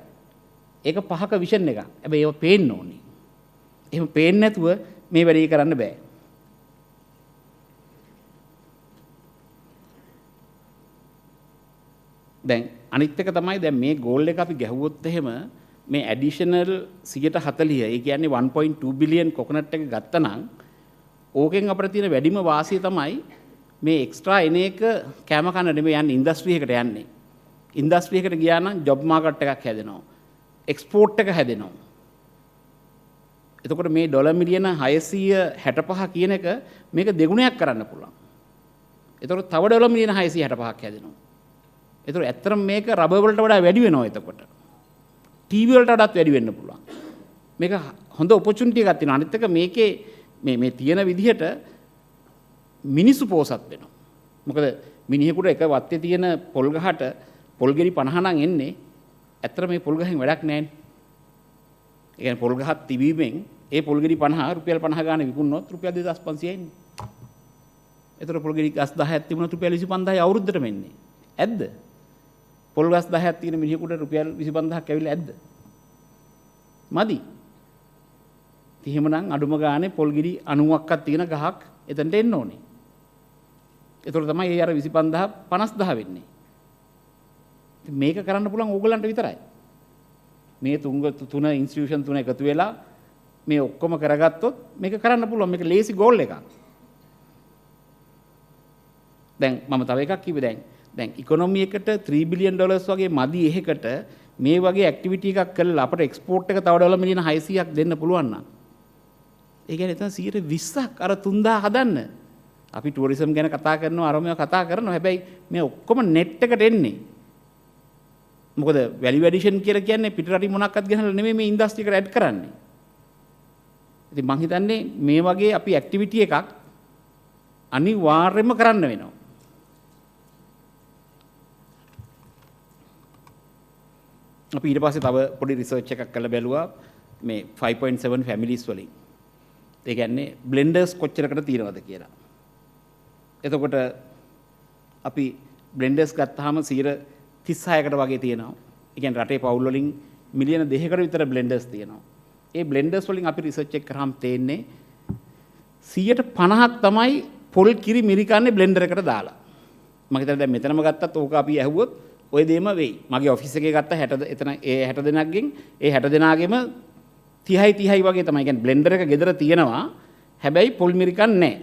ඒක 5ක විෂන් එකක්. හැබැයි ඒව පේන්න ඕනේ. එහෙම පේන්නේ නැතුව මේ වැඩේ කරන්න බෑ. දැන් අනිත් එක තමයි දැන් මේ ගෝල් එක අපි ගැහුවොත් එහෙම මේ ඇඩිෂනල් 140 ඒ කියන්නේ 1.2 බිලියන් කොකනට් එක ගත්තනම් ඕකෙන් අපිට තියෙන වැඩිම වාසිය තමයි මේ එක්ස්ට්‍රා එන එක කැම කන නෙමෙයි යන්නේ ඉන්ඩස්ට්‍රි එකට යන්නේ. ඉන්ඩස්ට්‍රි එකට ගියා නම් ජොබ් මාකට් එකක් හැදෙනවා. එක්ස්පෝර්ට් එක හැදෙනවා. එතකොට මේ ඩොලර් මිලියන 665 කියන එක මේක දෙගුණයක් කරන්න පුළුවන්. එතකොට තව ඩොලර් මිලියන 665ක් හැදෙනවා. එතකොට ඇත්තටම මේක රබර් වලට වඩා වැඩි වෙනවා එතකොට. ටීවී වලට වඩාත් වැඩි වෙන්න පුළුවන්. මේක හොඳ ඔපචුනිටි එකක් තියෙනවා. අනිත් එක මේකේ මේ තියෙන විදිහට මිනිස්සු පෝසත් වෙනවා. මොකද මිනිහෙකුට එක වත්තේ තියෙන පොල් ගහට පොල් ගෙඩි 50 නම් එන්නේ. ඇත්තට මේ පොල් ගහෙන් වැඩක් නැහැ නේ. ඒ කියන්නේ පොල් ගහක් තිබීමෙන් ඒ පොල් ගෙඩි 50 රුපියල් 50 ගානේ විකුණනොත් රුපියල් 2500 එන්නේ. ඒතර පොල් ගෙඩි ගස් 10ක් තිබුණොත් රුපියල් 25000යි අවුරුද්දටම එන්නේ. ඇද්ද? පොල් ගස් 10ක් තියෙන මිනිහෙකුට රුපියල් 25000ක් ඇවිල්ලා ඇද්ද? මදි. එහෙමනම් අඩුම ගානේ පොල් ගෙඩි 90ක්වත් තියෙන ගහක් එතනට එන්න ඕනේ. ඒතර තමයි ඒ අර 25000 50000 වෙන්නේ. මේක කරන්න පුළුවන් ඕගලන්ට විතරයි. මේ තුන ඉන්ස්ටිටියුෂන් තුන එකතු වෙලා මේ ඔක්කොම කරගත්තොත් මේක කරන්න පුළුවන්. මේක ලේසි ගෝල් එකක්. දැන් මම තව එකක් කිව්වේ දැන් ඉකොනොමි එකට 3 බිලියන් ඩොලර්ස් වගේ මදි එහෙකට මේ වගේ ඇක්ටිවිටි එකක් කරලා අපිට එක්ස්පෝර්ට් එක තව ඩොලර් මිලියන 600ක් දෙන්න පුළුවන් නම් ඒ කියන්නේ එතන 120ක් අර 3000 හදන්න. අපි ටුවරිසම් ගැන කතා කරනවා අරමයා කතා කරනවා. හැබැයි මේ ඔක්කොම නෙට් එකට එන්නේ. මොකද වැලියු ඇඩිෂන් කියලා කියන්නේ පිටරටින් මොනක්වත් ගහනලා නෙමෙයි මේ ඉන්ඩස්ට්‍රි එකට ඇඩ් කරන්නේ. ඉතින් මං හිතන්නේ මේ වගේ අපි ඇක්ටිවිටි එකක් අනිවාර්යයෙන්ම කරන්න වෙනවා. අපි ඊට පස්සේ තව පොඩි රිසර්ච් එකක් කරලා බැලුවා මේ 5.7 ෆැමිලිස් වලින්. ඒ කියන්නේ බ්ලෙන්ඩර්ස් කොච්චරකට තියෙනවද කියලා. එතකොට අපි බ්ලෙන්ඩර්ස් ගත්තාම 36කට වගේ තියෙනවා. ඒ කියන්නේ රටේ පවුල් වලින් මිලියන 2කට විතර බ්ලෙන්ඩර්ස් තියෙනවා. ඒ බ්ලෙන්ඩර්ස් වලින් අපි රිසර්ච් එක කරාම තේන්නේ 50% තමයි පොල් කිරි මිරිකන්නේ බ්ලෙන්ඩර් එකට දාලා. මම හිතන්නේ දැන් මෙතනම ගත්තත් ඕක අපි ඇහුවොත් ඔය දෙයම වෙයි. මගේ ඔෆිස් එකේ ගත්ත 60 එතන ඒ 60 දෙනාගෙන් ඒ 60 දෙනාගෙම 30යි වගේ තමයි. කියන්නේ බ්ලෙන්ඩර් එක ගෙදර තියෙනවා. හැබැයි පොල් මිරිකන්නේ නැහැ.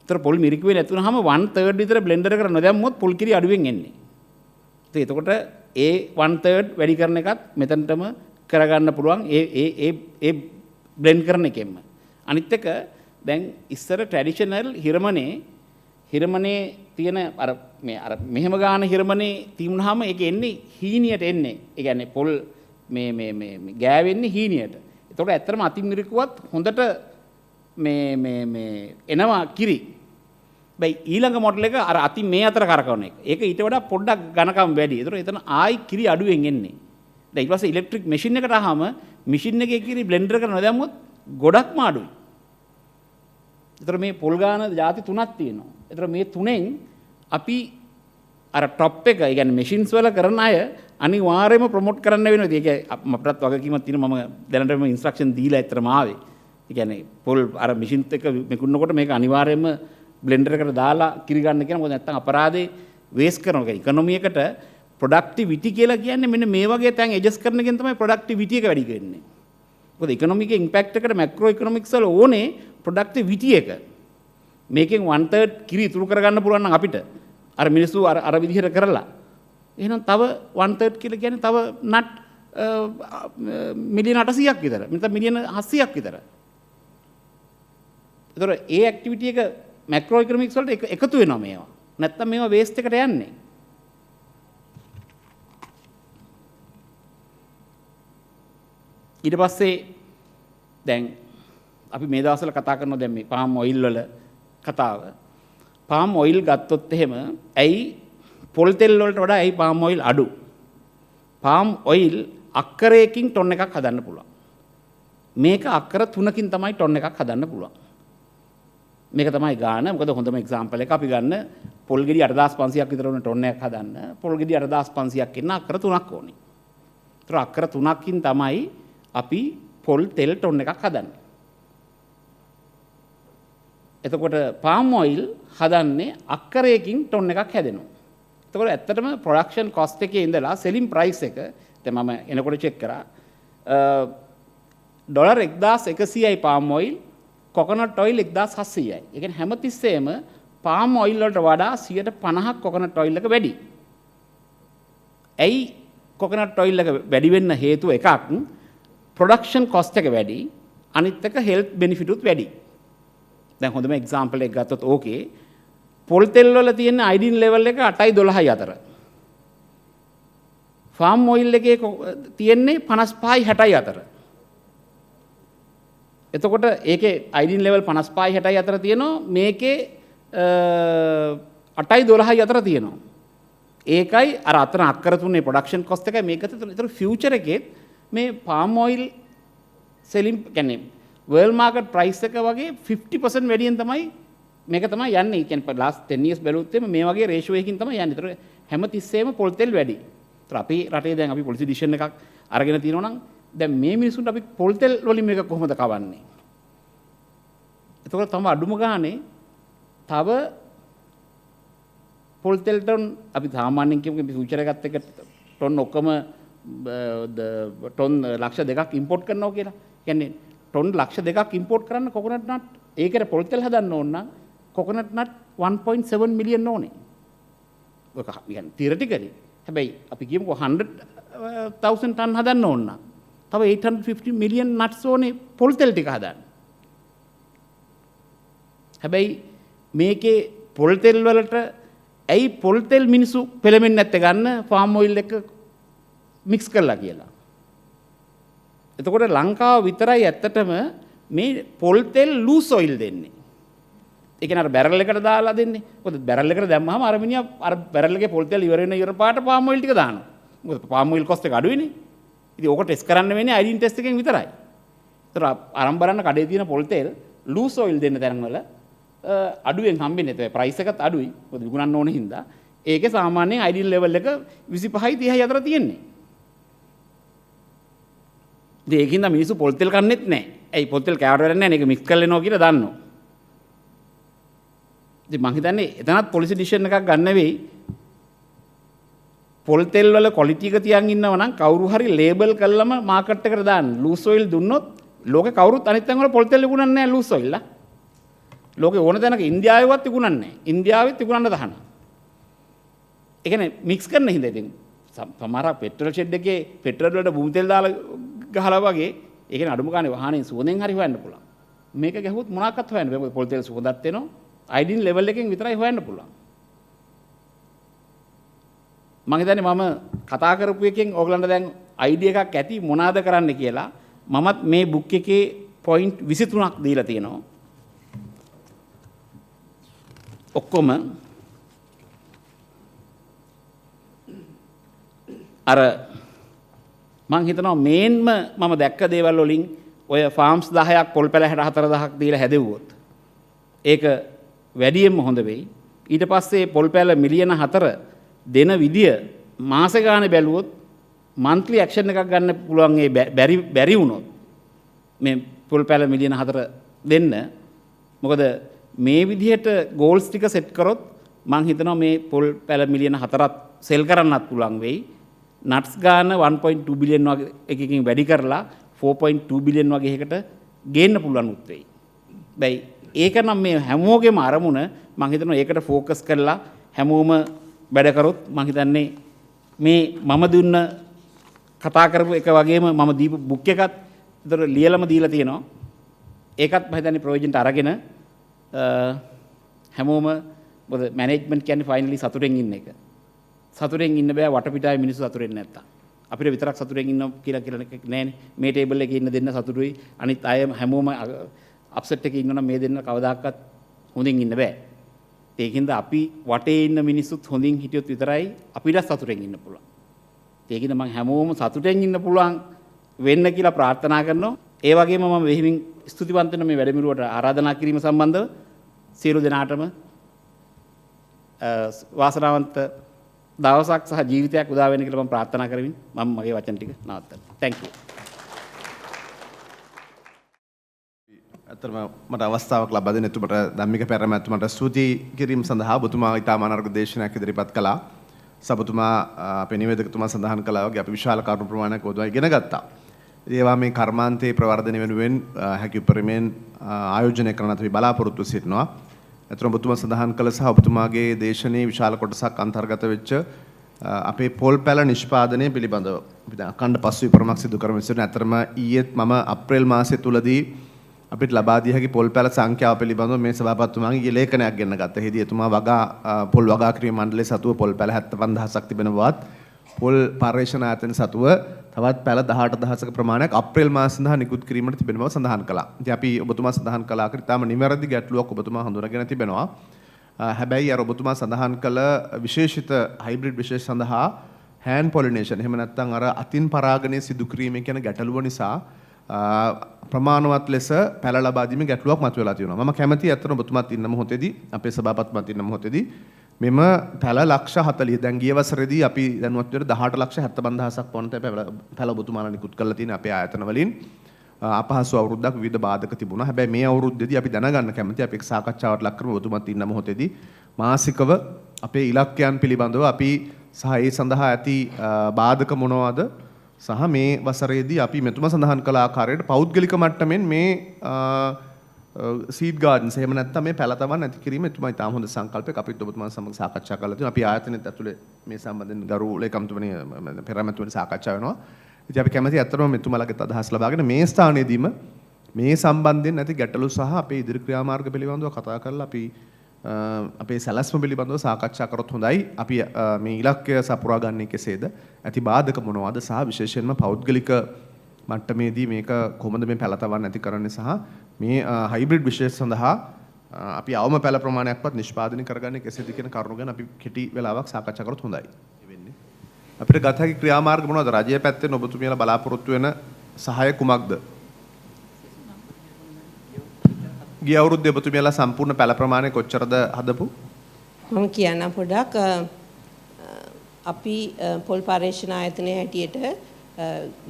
ඒතර පොල් මිරිකුවේ නැතුනහම 1/3 විතර බ්ලෙන්ඩර් එකට නොදැම්මොත් පොල් කිරි අඩුවෙන් එන්නේ. එතකොට ඒ 1/3 වැඩි කරන එකත් මෙතනටම කරගන්න පුළුවන් ඒ බ්ලෙන්ඩ් කරන එකෙන්ම. අනිත් එක දැන් ඉස්සර ට්‍රැඩිෂනල් හිරමනේ තියෙන අර මෙහෙම ගාන හිරමනේ තියුණාම ඒක එන්නේ හීනියට එන්නේ. ඒ කියන්නේ පොල් මේ ගෑවෙන්නේ හීනියට. ඒතකොට ඇත්තටම අතින් මිරිකුවත් හොඳට මේ එනවා කිරි. බයි ඊළඟ මොඩල් එක අර අතින් මේ අතර කරකවන එක. ඒක ඊට වඩා පොඩ්ඩක් ඝනකම් වැඩි. ඒතකොට එතන ආයි කිරි අඩුවෙන් එන්නේ. දැන් ඊට පස්සේ ඉලෙක්ට්‍රික් මැෂින් එකට ආවම මැෂින් එකේ කිරි බ්ලෙන්ඩර් එකට නොදැම්මොත් ගොඩක්ම අඩුයි. ඒතර මේ පොල් ගාන ಜಾති තුනක් තියෙනවා. ඒතර මේ තුනෙන් අපි අර টොප් එක, ඒ කියන්නේ මැෂින්ස් වල කරන අය අනිවාර්යයෙන්ම ප්‍රොමෝට් කරන්න වෙනවා. ඒක අපරත් වගකීමක් තියෙනවා. මම දැනටම ඉන්ස්ට්‍රක්ෂන් දීලා ඇත්තටම ආවේ. ඒ කියන්නේ පොල් අර මැෂින්ත් එක මෙකුන්නකොට මේක අනිවාර්යයෙන්ම බ්ලෙන්ඩර් එකට දාලා කිරි ගන්න කියන මොකද නැත්තම් අපරාධේ වේස්ට් කරනවා. ඒ ඉකොනොමි එකට ප්‍රොඩක්ටිවිටි කියලා කියන්නේ මෙන්න මේ වගේ තැන් ඇඩ්ජස්ට් කරන එකෙන් තමයි ප්‍රොඩක්ටිවිටි එක වැඩි වෙන්නේ. මොකද ඉකොනොමික ඉම්පැක්ට් එකට මැක්‍රෝ ඉකොනොමික්ස් වල ඕනේ ප්‍රොඩක්ටිවිටි එක. මේකෙන් 1/3 කිරි ඉතුරු කරගන්න පුළුවන් නම් අපිට අර මිනිස්සු අර විදිහට කරලා එහෙනම් තව 1/3 කියලා කියන්නේ තව නට් මිලියන 800ක් විතර. නැත්නම් මිලියන 700ක් විතර. ඒතර ඒ ඇක්ටිවිටි එක මැක්‍රෝ ඉකොනොමික්ස් වලට එකතු වෙනවා මේවා. නැත්නම් මේවා වේස්ට් එකට යන්නේ. ඊට පස්සේ දැන් අපි මේ දවස්වල කතා කරනවා දැන් මේ පාම් ඔයිල් වල කතාව. පාම් ඔයිල් ගත්තොත් එහෙම ඇයි පොල් තෙල් වලට වඩා ඇයි පාම් ඔයිල් අඩු? පාම් ඔයිල් අක්කරයකින් ටොන් එකක් හදන්න පුළුවන්. මේක අක්කර 3කින් තමයි ටොන් එකක් හදන්න පුළුවන්. මේක තමයි ගාන. මොකද හොඳම එක්සැම්පල් එක අපි ගන්න පොල් ගෙඩි 8500ක් විතර වුණ ටොන් එකක් හදන්න පොල් ගෙඩි 8500ක් ඉන්න අක්කර 3ක් ඕනේ. ඒතර අක්කර 3කින් තමයි අපි පොල් තෙල් ටොන් එකක් හදන්නේ. එතකොට පාම් ඔයිල් හදන්නේ අක්කරයකින් ටොන් එකක් හැදෙනවා. එතකොට ඇත්තටම ප්‍රොඩක්ෂන් කොස්ට් එකේ ඉඳලා සෙලින් ප්‍රයිස් එක දැන් මම එනකොට චෙක් කරා ඩොලර් 1100යි පාම් ඔයිල් කොකනට් ඔයිල් 1700යි. ඒ කියන්නේ හැමතිස්සෙම පාම් ඔයිල් වලට වඩා 50%ක් කොකනට් ඔයිල් එක වැඩි. ඇයි කොකනට් ඔයිල් එක වැඩි වෙන්න හේතුව එකක් ප්‍රොඩක්ෂන් කොස්ට් එක වැඩි අනිත් එක හෙල්ත් බෙනිෆිට් උත් වැඩි. දැන් හොඳම එක්සැම්පල් එක ගත්තොත් ඕකේ පොල් තෙල් වල තියෙන අයඩින් ලෙවල් එක 8යි 12යි අතර. ෆාම් ඔයිල් එකේ තියෙන්නේ 55යි 60යි අතර. එතකොට ඒකේ අයඩින් ලෙවල් 55යි 60යි අතර තියෙනවා මේකේ 8යි 12යි අතර තියෙනවා. ඒකයි අර අතන අක්කර තුනේ ප්‍රොඩක්ෂන් කොස්ට් එකයි මේක අතර. ඒතර ෆියුචර් එකේ මේ පාම් ඔයිල් සෙලින් කියන්නේ වර්ල්ඩ් මාකට් ප්‍රයිස් එක වගේ 50% වැඩියෙන් තමයි මේක තමයි යන්නේ. ඒ කියන්නේ ලාස්ට් 10 years බැලුවොත් මේ වගේ රේෂියෝ එකකින් තමයි යන්නේ. ඒතර හැම තිස්සෙම පොල් තෙල් වැඩි. ඒතර අපි රටේ දැන් අපි පොලිසි ඩිසිෂන් එකක් අරගෙන තියෙනවා නම් දැන් මේ මිනිස්සුන්ට අපි පොල් තෙල් වලින් මේක කොහොමද කවන්නේ? එතකොට තමයි අඩුම ගානේ තව පොල් තෙල් ටොන් අපි සාමාන්‍යයෙන් කියමු ෆියුචර් එකත් එක්ක ටොන් ඔක්කොම ටොන් ලක්ෂ 2ක් ඉම්පෝට් කරනවා කියලා. කියන්නේ ටොන් ලක්ෂ 2ක් ඉම්පෝට් කරන්න කොකනට් නට් ඒකට පොල් තෙල් හදන්න ඕන නම් කොකනට් නට් 1.7 මිලියන් ඕනේ. ඔක කියන්නේ තියරිටිකලි. හැබැයි අපි කියමුකෝ 100,000 ටන් හදන්න ඕන නම් තව 850 මිලියන් නට්ස් ඕනේ පොල් තෙල් ටික හදන්න. හැබැයි මේකේ පොල් තෙල් වලට ඇයි පොල් තෙල් මිනිස්සු පෙළඹෙන්නේ නැත්තේ ගන්න ෆාම් ඔයිල් එක මික්ස් කරලා කියලා. එතකොට ලංකාව විතරයි ඇත්තටම මේ පොල් තෙල් ලූස් ඔයිල් දෙන්නේ. ඒ කියන්නේ අර බැරල් එකට දාලා දෙන්නේ. මොකද බැරල් එකට දැම්මම අර මිනිහා අර බැරල් එකේ පොල් තෙල් ඉවර වෙන ඉවර පාට පාම් ඔයිල් ටික දානවා. මොකද පාම් ඔයිල් කොස්ට් එක අඩුයිනේ. ඉතින් ඕක ටෙස්ට් කරන්න වෙන්නේ අයිඩින් ටෙස්ට් එකෙන් විතරයි. ඒතර අරන් බලන්න කඩේ තියෙන පොල් තෙල් ලූස් ඔයිල් දෙන්න තැන්වල අඩුවෙන් හම්බෙන්නේ. ඒ ප්‍රයිස් එකත් අඩුයි. මොකද විකුණන්න ඕන හින්දා. ඒකේ සාමාන්‍යයෙන් අයිඩින් ලෙවල් එක 25යි 30යි අතර තියෙන්නේ. ඉතින් ඒකින්ද මිනිස්සු පොල් තෙල් කන්නේත් නැහැ. ඇයි පොල් තෙල් කෑවට වැඩක් නැහැ නේ. ඒක මික්ස් කරලා එනවා කියලා දන්නවා. ඉතින් මං හිතන්නේ එතනත් පොලිසි ඩිසිෂන් එකක් ගන්න වෙයි. පොල් තෙල් වල ක්වොලිටි එක තියන් ඉන්නව නම් කවුරු හරි ලේබල් කළාම මාකට් එකට දාන්න. ලූස් ඔයිල් දුන්නොත් ලෝකේ කවුරුත් අනිත් තැන් වල පොල් තෙල් විකුණන්නේ නැහැ ලූස් ඔයිල් ලා. ලෝකේ ඕන තැනක ඉන්දියාවේවත් විකුණන්නේ නැහැ. ඉන්දියාවෙත් විකුණන්න දහන. ඒ කියන්නේ මික්ස් කරන හින්දා ඉතින් සමහර පෙට්‍රල් ෂෙඩ් එකේ පෙට්‍රල් වලට බූම් තෙල් දාලා ගහලා වගේ ඒ කියන්නේ අඩුම ගානේ වාහනේ සුවඳෙන් හරි හොයන්න පුළුවන්. මේක ගැහුවොත් මොනවාක්වත් හොයන්න බෑ. මොකද පොල් තෙල් සුවඳක් එනවා. අයිඩින් ලෙවල් එකෙන් විතරයි හොයන්න පුළුවන්. මම හිතන්නේ මම කතා කරපු එකෙන් ඕගලන්ට දැන් අයිඩියා එකක් ඇති මොනවාද කරන්න කියලා. මමත් මේ බුක් එකේ පොයින්ට් 23ක් දීලා තියෙනවා. ඔක්කොම අර මං හිතනවා මේන්ම මම දැක්ක දේවල් වලින් ඔය ෆාම්ස් 10ක් පොල් පැල 64000ක් දීලා හැදෙව්වොත් ඒක වැඩියෙන්ම හොඳ වෙයි. ඊට පස්සේ පොල් පැල මිලියන 4 දෙන විදිය මාස ගානේ බැලුවොත් මන්ත්ලි ඇක්ෂන් එකක් ගන්න පුළුවන් ඒ බැරි වුණොත් මේ පොල් පැල මිලියන 4 දෙන්න. මොකද මේ විදිහට ගෝල්ස් ටික සෙට් කරොත් මං හිතනවා මේ පොල් පැල මිලියන 4ක් සෙල් කරන්නත් පුළුවන් වෙයි. නට්ස් ගාන 1.2 බිලියන් වගේ එකකින් වැඩි කරලා 4.2 බිලියන් වගේ එකකට ගේන්න පුළුවන් උත් වෙයි. බැයි ඒක නම් මේ හැමෝගෙම අරමුණ මං හිතනවා ඒකට ફોකස් කරලා හැමෝම වැඩ කරොත් මං හිතන්නේ මේ මම දුන්න කතා කරපු එක වගේම මම දීපු බුක් එකත් ඒතර ලියලම දීලා තියෙනවා. ඒකත් මම හිතන්නේ ප්‍රොවිජන්ට අරගෙන හැමෝම මොකද මැනේජ්මන්ට් කියන්නේ ෆයිනලි සතුටෙන් ඉන්න එක. සතුටෙන් ඉන්න බෑ වටපිටාවේ මිනිස්සු සතුටෙන් නැත්තම්. අපිට විතරක් සතුටෙන් ඉන්න කියලා නෑනේ. මේ ටේබල් එකේ ඉන්න දෙන්න සතුටුයි. අනිත් අය හැමෝම අප්සෙට් එකේ ඉන්නවනම් මේ දෙන්න කවදාකවත් හොඳින් ඉන්න බෑ. ඒකින්ද අපි වටේ ඉන්න මිනිස්සුත් හොඳින් හිටියොත් විතරයි අපිට සතුටෙන් ඉන්න පුළුවන්. ඒකින්ද මම හැමෝම සතුටෙන් ඉන්න පුළුවන් වෙන්න කියලා ප්‍රාර්ථනා කරනවා. ඒ වගේම මම වෙහිමින් ස්තුතිවන්ත වෙන මේ වැඩමුළුවට ආරාධනා කිරීම සම්බන්ධව සියලු දෙනාටම වාසනාවන්ත දවසක් සහ ජීවිතයක් උදා වෙන්න කියලා මම ප්‍රාර්ථනා කරමින් මම මගේ වචන ටික නවත්තනවා. Thank you. අතරම මට අවස්ථාවක් ලබා දෙන්න එතුමට ධම්මික පෙරමැතුමට ස්තුති කිරීම සඳහා ඔබතුමා ඉතාම අනර්ග දේශනයක් ඉදිරිපත් කළා. සබතුමා අපේ නිවේදකතුමා සඳහන් කළා වගේ අපි විශාල කරුණු ප්‍රමාණයක් ඔදවා ඉගෙන ගත්තා. ඒවා මේ කර්මාන්තයේ ප්‍රවර්ධනය වෙනුවෙන් හැකි උපරිමයෙන් ආයෝජනය කරන අපි බලාපොරොත්තු සිටිනවා. අතන ඔබතුමා සඳහන් කළ සහ ඔබතුමාගේ දේශනාවේ විශාල කොටසක් අන්තර්ගත වෙච්ච අපේ පොල් පැල නිෂ්පාදනය පිළිබඳව අපි දැන් අඛණ්ඩ පසුවිපරමක් සිදු කරමින් සිටින අතරම ඊයේත් මම අප්‍රේල් මාසයේ තුලදී අපිට ලබා දිය හැකි පොල් පැල සංඛ්‍යාව පිළිබඳව මේ සභාපතිතුමාගේ ඊයේ ලේඛනයක් ගෙන්න ගත්තා. එහිදී එතුමා පොල් වගා කිරීම මණ්ඩලයේ සතුව පොල් පැල 75000ක් තිබෙන බවත් පොල් පර්යේෂණ ආයතන සතුව තවත් පැල 18000ක ප්‍රමාණයක් අප්‍රේල් මාස සඳහා නිකුත් කිරීමට තිබෙන බව සඳහන් කළා. ඉතින් අපි ඔබතුමා සඳහන් කළා කර ඉතාම නිවැරදි ගැටලුවක් ඔබතුමා හඳුනාගෙන තිබෙනවා. හැබැයි අර ඔබතුමා සඳහන් කළ විශේෂිත හයිබ්‍රිඩ් විශේෂ සඳහා hand pollination එහෙම නැත්නම් අර අතින් පරාගණය සිදු කිරීමේ කියන ගැටලුව නිසා ප්‍රමාණවත් ලෙස පැල ලබා දීමේ ගැටලුවක් මතුවලා තියෙනවා. මම කැමැතියි අතන ඔබතුමාත් ඉන්න මොහොතේදී අපේ සභාපතිතුමාත් ඉන්න මොහොතේදී මෙම පැල ලක්ෂ 40 දැන් ගිය වසරේදී අපි දැනුවත් වෙන 18 ලක්ෂ 75000ක් වොන්ට පැල ඔබතුමාලා නිකුත් කරලා තියෙන අපේ ආයතන වලින් අපහසු අවුරුද්දක් විවිධ බාධක තිබුණා. හැබැයි මේ අවුරුද්දේදී අපි දැනගන්න කැමති අපි සාකච්ඡාවට ලක් කරමු ඔබතුමාත් ඉන්න මොහොතේදී මාසිකව අපේ ඉලක්කයන් පිළිබඳව අපි සහ ඒ සඳහා ඇති බාධක මොනවාද සහ මේ වසරේදී අපි මෙතුමා සඳහන් කළ ආකාරයට පෞද්ගලික මට්ටමින් මේ සීඩ් ගාඩන්ස් එහෙම නැත්නම් මේ පැල තවන් නැති කිරීම එතුමා ඉතාම හොඳ සංකල්පයක් අපිත් ඔබතුමා සමග සාකච්ඡා කරලා තියෙනවා. අපි ආයතනෙත් ඇතුලේ මේ සම්බන්ධයෙන් ගරු ලේකම්තුමනි පෙරමැතිතුමනි සාකච්ඡා වෙනවා. ඉතින් අපි කැමති අත්‍තරම මෙතුමාලගේ අදහස් ලබාගෙන මේ ස්ථානයේදීම මේ සම්බන්ධයෙන් නැති ගැටලු සහ අපේ ඉදිරි ක්‍රියාමාර්ග පිළිබඳව කතා කරලා අපි අපේ සැලැස්ම පිළිබඳව සාකච්ඡා කරොත් හොඳයි. අපි මේ ඉලක්කය සපුරා ගන්නේ කෙසේද? ඇති බාධක මොනවාද සහ විශේෂයෙන්ම පෞද්ගලික මට්ටමේදී මේක කොහොමද මේ පැල තවන් නැති කරන්නේ සහ මේ හයිබ්‍රිඩ් විශේෂ සඳහා අපි අවම පැල ප්‍රමාණයක්වත් නිෂ්පාදනය කරගන්නේ කෙසේද කියන කරුණු ගැන අපි කෙටි වෙලාවක් සාකච්ඡා කරොත් හොඳයි. අපිට ගත හැකි ක්‍රියාමාර්ග මොනවද? රජයේ පැත්තෙන් ඔබතුමියලා බලාපොරොත්තු වෙන සහාය කුමක්ද? ගිය අවුරුද්දේ ඔබතුමියලා සම්පූර්ණ පැල ප්‍රමාණය කොච්චරද හදපු? මම කියන්න පොඩ්ඩක් අපි පොල් පර්යේෂණ ආයතනයේ හැටියට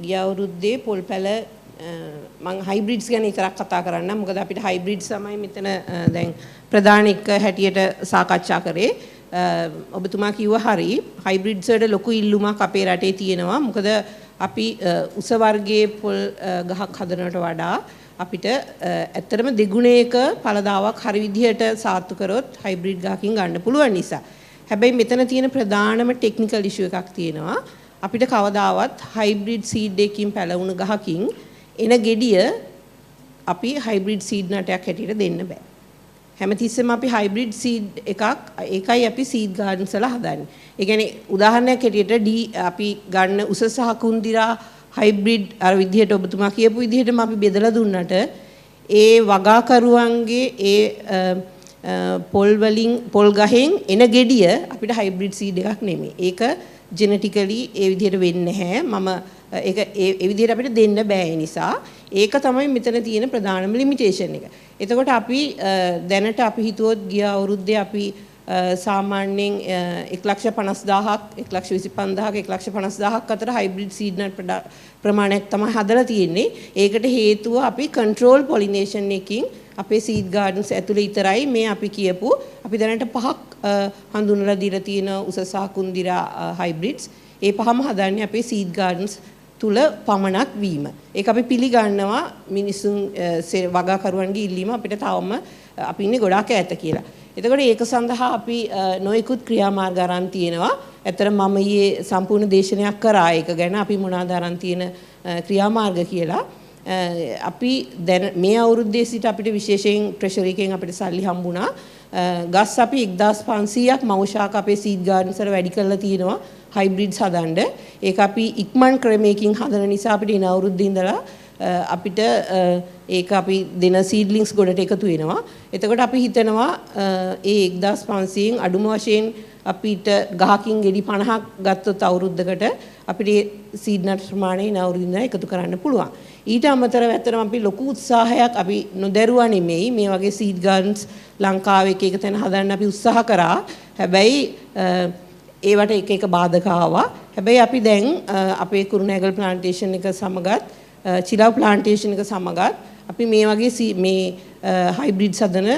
ගිය අවුරුද්දේ පොල් පැල මම හයිබ්‍රිඩ්ස් ගැන විතරක් කතා කරන්නම්. මොකද අපිට හයිබ්‍රිඩ්ස් තමයි මෙතන දැන් ප්‍රධාන එක හැටියට සාකච්ඡා කරේ. ඔබතුමා කිව්වා හරි හයිබ්‍රිඩ්ස් වලට ලොකු ඉල්ලුමක් අපේ රටේ තියෙනවා. මොකද අපි උස වර්ගයේ පොල් ගහක් හදනවට වඩා අපිට ඇත්තටම දෙගුණයක පළදාවක් හරි විදිහට සාර්ථක කරොත් හයිබ්‍රිඩ් ගහකින් ගන්න පුළුවන් නිසා. හැබැයි මෙතන තියෙන ප්‍රධානම ටෙක්නිකල් ඉෂුව එකක් තියෙනවා. අපිට කවදාවත් හයිබ්‍රිඩ් සීඩ් එකකින් පැලවුණු ගහකින් එන ගෙඩිය අපි හයිබ්‍රිඩ් සීඩ් නටයක් හැටියට දෙන්න බෑ. හැමතිස්සෙම අපි හයිබ්‍රිඩ් සීඩ් එකක් ඒකයි අපි සීඩ් ගාඩන්ස් වල හදන්නේ. ඒ කියන්නේ උදාහරණයක් හැටියට අපි ගන්න උස සහ කුන්දිරා හයිබ්‍රිඩ් අර විදිහට ඔබතුමා කියපු විදිහටම අපි බෙදලා දුන්නට ඒ වගාකරුවන්ගේ ඒ පොල් ගහෙන් එන ගෙඩිය අපිට හයිබ්‍රිඩ් සීඩ් එකක් නෙමෙයි. ඒක ජෙනටිකලි ඒ විදිහට වෙන්නේ නැහැ. මම ඒක ඒ විදිහට අපිට දෙන්න බෑ. ඒ නිසා ඒක තමයි මෙතන තියෙන ප්‍රධානම ලිමිටේෂන් එක. එතකොට අපි දැනට අපි හිතුවොත් ගිය අවුරුද්දේ අපි සාමාන්‍යයෙන් 1,50,000ක් 1,25,000ක් 1,50,000ක් අතර හයිබ්‍රිඩ් සීඩ් නට් ප්‍රමාණයක් තමයි හදලා තියෙන්නේ. ඒකට හේතුව අපි කන්ට්‍රෝල් පොලිනේෂන් එකකින් අපේ සීඩ් ගාඩන්ස් ඇතුලේ විතරයි මේ අපි කියපු අපි දැනට 5ක් හඳුන්වලා දීලා තියෙන උස සහ කුන්දිරා හයිබ්‍රිඩ්ස්. ඒ පහම හදන්නේ අපේ සීඩ් ගාඩන්ස් තුල පමණක් වීම. ඒක අපි පිළිගන්නවා මිනිසුන් වගාකරුවන්ගේ ඉල්ලීම අපිට තවම අපි ඉන්නේ ගොඩාක් ඈත කියලා. එතකොට ඒක සඳහා අපි නොයෙකුත් ක්‍රියාමාර්ග අරන් තියෙනවා. ඇත්තට මම ඊයේ සම්පූර්ණ දේශනයක් කරා ඒක ගැන අපි මොනවාද අරන් තියෙන ක්‍රියාමාර්ග කියලා. අපි දැන් මේ අවුරුද්දේ සිට අපිට විශේෂයෙන් ට්‍රෙෂරි එකෙන් අපිට සල්ලි හම්බුණා. ගස් අපි 1500ක් මවුෂාක අපේ සීඩ් ගාඩන්ස් වල වැඩි කරලා තියෙනවා හයිබ්‍රිඩ්ස් හදන්න. ඒක අපි ඉක්මන් ක්‍රමයකින් හදන නිසා අපිට ඉන අවුරුද්දේ ඉඳලා අපිට ඒක අපි දෙන සීඩ්ලින්ග්ස් ගොඩට එකතු වෙනවා. එතකොට අපි හිතනවා ඒ 1500න් අඩුම වශයෙන් අපිට ගහකින් ගෙඩි 50ක් ගත්තොත් අවුරුද්දකට අපිට සීඩ් නට් ප්‍රමාණය ඉන අවුරුද්දේ එකතු කරන්න පුළුවන්. ඊට අමතරව ඇත්තටම අපි ලොකු උත්සාහයක් අපි නොදැරුවා නෙමෙයි මේ වගේ සීඩ් ගාඩන්ස් ලංකාවේ එක තැන හදන්න අපි උත්සාහ කරා. හැබැයි ඒවට එක එක බාධක ආවා. හැබැයි අපි දැන් අපේ කුරුණෑගල ප්ලාන්ටේෂන් එක සමගත් චිලව් ප්ලාන්ටේෂන් එක සමගත් අපි මේ වගේ මේ හයිබ්‍රිඩ් සදන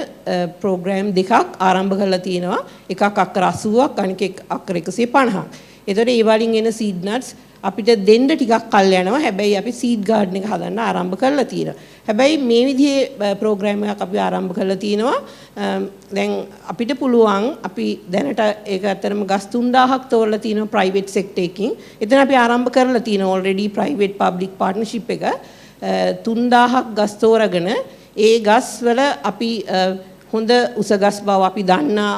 ප්‍රෝග්‍රෑම් දෙකක් ආරම්භ කරලා තියෙනවා. එකක් අක්කර 80ක් අනික අක්කර 150ක්. එතකොට ඒ වලින් එන සීඩ් නට්ස් අපිට දෙන්න ටිකක් කල් යනවා. හැබැයි අපි සීඩ් ගාඩන් එක හදන්න ආරම්භ කරලා තියෙනවා. හැබැයි මේ විදිහේ ප්‍රෝග්‍රෑම් එකක් අපි ආරම්භ කරලා තියෙනවා. දැන් අපිට පුළුවන් අපි දැනට ඒක අතරම ගස් 3000ක් තෝරලා තියෙනවා ප්‍රයිවට් සෙක්ටර් එකකින්. එතන අපි ආරම්භ කරලා තියෙනවා ඔල්රෙඩි ප්‍රයිවට් පබ්ලික් පාර්ට්නර්ෂිප් එක. 3000ක් ගස් තෝරගෙන ඒ ගස් වල අපි හොඳ උස ගස් බව අපි දන්නා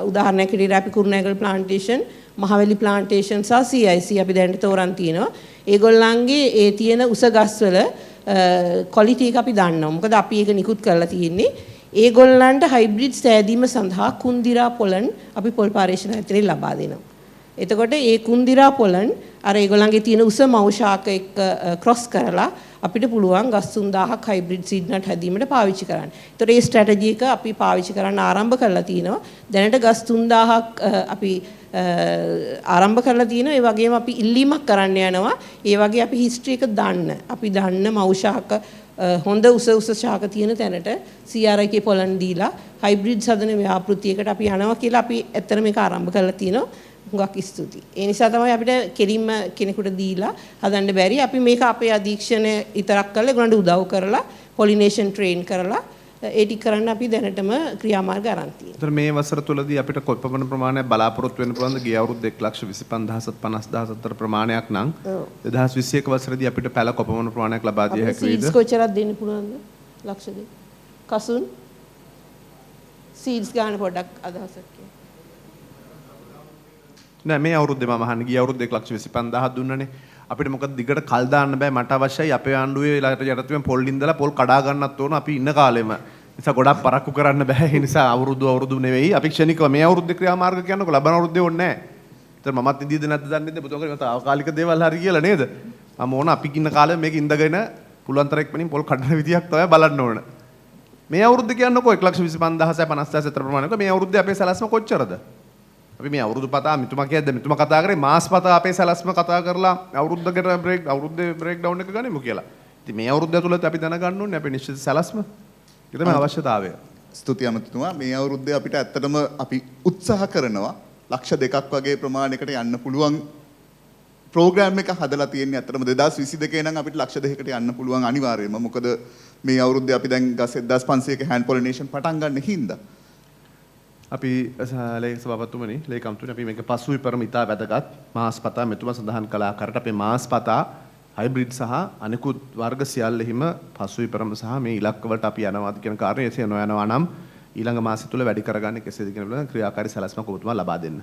උදාහරණයක් විදිහට අපි කුරුණෑගල ප්ලාන්ටේෂන් මහවැලි ප්ලාන්ටේෂන් සහ CIC අපි දැනට තෝරන් තියෙනවා. ඒගොල්ලන්ගේ ඒ තියෙන උස ගස් වල ක්වොලිටි එක අපි දන්නවා. මොකද අපි ඒක නිකුත් කරලා තියෙන්නේ. ඒගොල්ලන්ට හයිබ්‍රිඩ් සෑදීම සඳහා කුන්දිරා පොලන් අපි පොල් පාර්ේෂණ ඇතුලේ ලබා දෙනවා. එතකොට ඒ කුන්දිරා පොලන් අර ඒගොල්ලන්ගේ තියෙන උස මෞෂාක එක්ක ක්‍රොස් කරලා අපිට පුළුවන් ගස් 3000ක් හයිබ්‍රිඩ් සීඩ් නට් හැදීමට පාවිච්චි කරන්න. ඒතකොට මේ ස්ට්‍රැටජි එක අපි පාවිච්චි කරන්න ආරම්භ කරලා තිනවා. දැනට ගස් 3000ක් අපි ආරම්භ කරලා තිනවා. ඒ වගේම අපි ඉල්ලීමක් කරන්න යනවා. ඒ වගේ අපි හිස්ටරි එක දන්න. අපි දන්න මෞෂාක හොඳ උස ශාක තියෙන තැනට CRIK පොලන් දීලා හයිබ්‍රිඩ් සදන ව්‍යාපෘතියකට අපි යනවා කියලා අපි ඇත්තට මේක ආරම්භ කරලා තිනවා. හුඟක් ස්තුතියි. ඒ නිසා තමයි අපිට කෙලින්ම කෙනෙකුට දීලා හදන්න බැරි. අපි මේක අපේ අධීක්ෂණය විතරක් කරලා ඒගොල්ලන්ට උදව් කරලා පොලිනේෂන් ට්‍රේන් කරලා ඒ ටික කරන්න අපි දැනටම ක්‍රියාමාර්ග අරන් තියෙනවා. ඒතර මේ වසර තුලදී අපිට කොයිපමණ ප්‍රමාණයක් බලාපොරොත්තු වෙන්න පුළුවන්ද? ගිය අවුරුද්ද 1,25,000 50,000 ප්‍රමාණයක් නම් 2021 වසරේදී අපිට පැල කොපමණ ප්‍රමාණයක් ලබා දිය හැකි වේද? සීඩ්ස් කොච්චරක් දෙන්න පුළුවන්ද? ලක්ෂ 2. කසුන් සීඩ්ස් ගන්න පොඩ්ඩක් අදහසක් කියන්න. නෑ මේ අවුරුද්දේ මම අහන්නේ ගිය අවුරුද්දේ 1,25,000 දුන්නනේ. අපිට මොකද දිගට කල් දාන්න බෑ. මට අවශ්‍යයි අපේ ආණ්ඩුවේ යටතේම පොල් ඉඳලා පොල් කඩා ගන්නත් ඕන අපි ඉන්න කාලෙම. නිසා ගොඩක් පරක්කු කරන්න බෑ. ඒ නිසා අවුරුදු නෙවෙයි. අපි ක්ෂණිකව මේ අවුරුද්දේ ක්‍රියාමාර්ග කියනකො ලබන අවුරුද්දේ ඕනේ නෑ. ඒතර මමත් ඉදීද නැද්ද දන්නේ නැහැ. පුතෝ කරේ මත තාවකාලික දේවල් හරි කියලා නේද? මම ඕන අපි ඉන්න කාලෙ මේක ඉඳගෙන පුළුවන් තරම් ඉක්මනින් පොල් කඩන විදියක් තමයි බලන්න ඕන. මේ අවුරුද්දේ කියනකො 1,25,000 50,000 අතර ප්‍රමාණයක මේ අවුරුද්දේ අපේ සැලැස්ම කොච්චරද? අපි මේ අවුරුදු පතා මිතුමා කියද්ද මිතුමා කතා කරේ මාස් පතා අපේ සැලැස්ම කතා කරලා අවුරුද්දේ බ්‍රේක් ඩවුන් එක ගනිමු කියලා. ඉතින් මේ අවුරුද්ද ඇතුළත අපි දැනගන්න ඕනේ අපේ නිශ්චිත සැලැස්ම. ඒක තමයි අවශ්‍යතාවය. ස්තුතියි අමතුමා. මේ අවුරුද්දේ අපිට ඇත්තටම අපි උත්සාහ කරනවා ලක්ෂ 2ක් වගේ ප්‍රමාණයකට යන්න පුළුවන් ප්‍රෝග්‍රෑම් එක හදලා තියෙන්නේ. ඇත්තටම 2022 නම් අපිට ලක්ෂ 2කට යන්න පුළුවන් අනිවාර්යයෙන්ම. මොකද මේ අවුරුද්දේ අපි දැන් ගස් 1500ක හෑන්ඩ් පොලිනේෂන් පටන් ගන්න හින්දා අපි සභාපතිතුමනි ලේකම්තුනි අපි මේක පසු විපරම ඉතා වැදගත් මාස්පතා මෙතුමා සඳහන් කළ ආකාරයට අපේ මාස්පතා හයිබ්‍රිඩ් සහ අනිකුත් වර්ග සියල්ලෙහිම පසු විපරම සහ මේ ඉලක්ක වලට අපි යනවාද කියන කාරණය එසේ නොයනවා නම් ඊළඟ මාසෙ තුල වැඩි කරගන්නේ කෙසේද කියන ක්‍රියාකාරී සැලැස්මක් ඔබතුමා ලබා දෙන්න.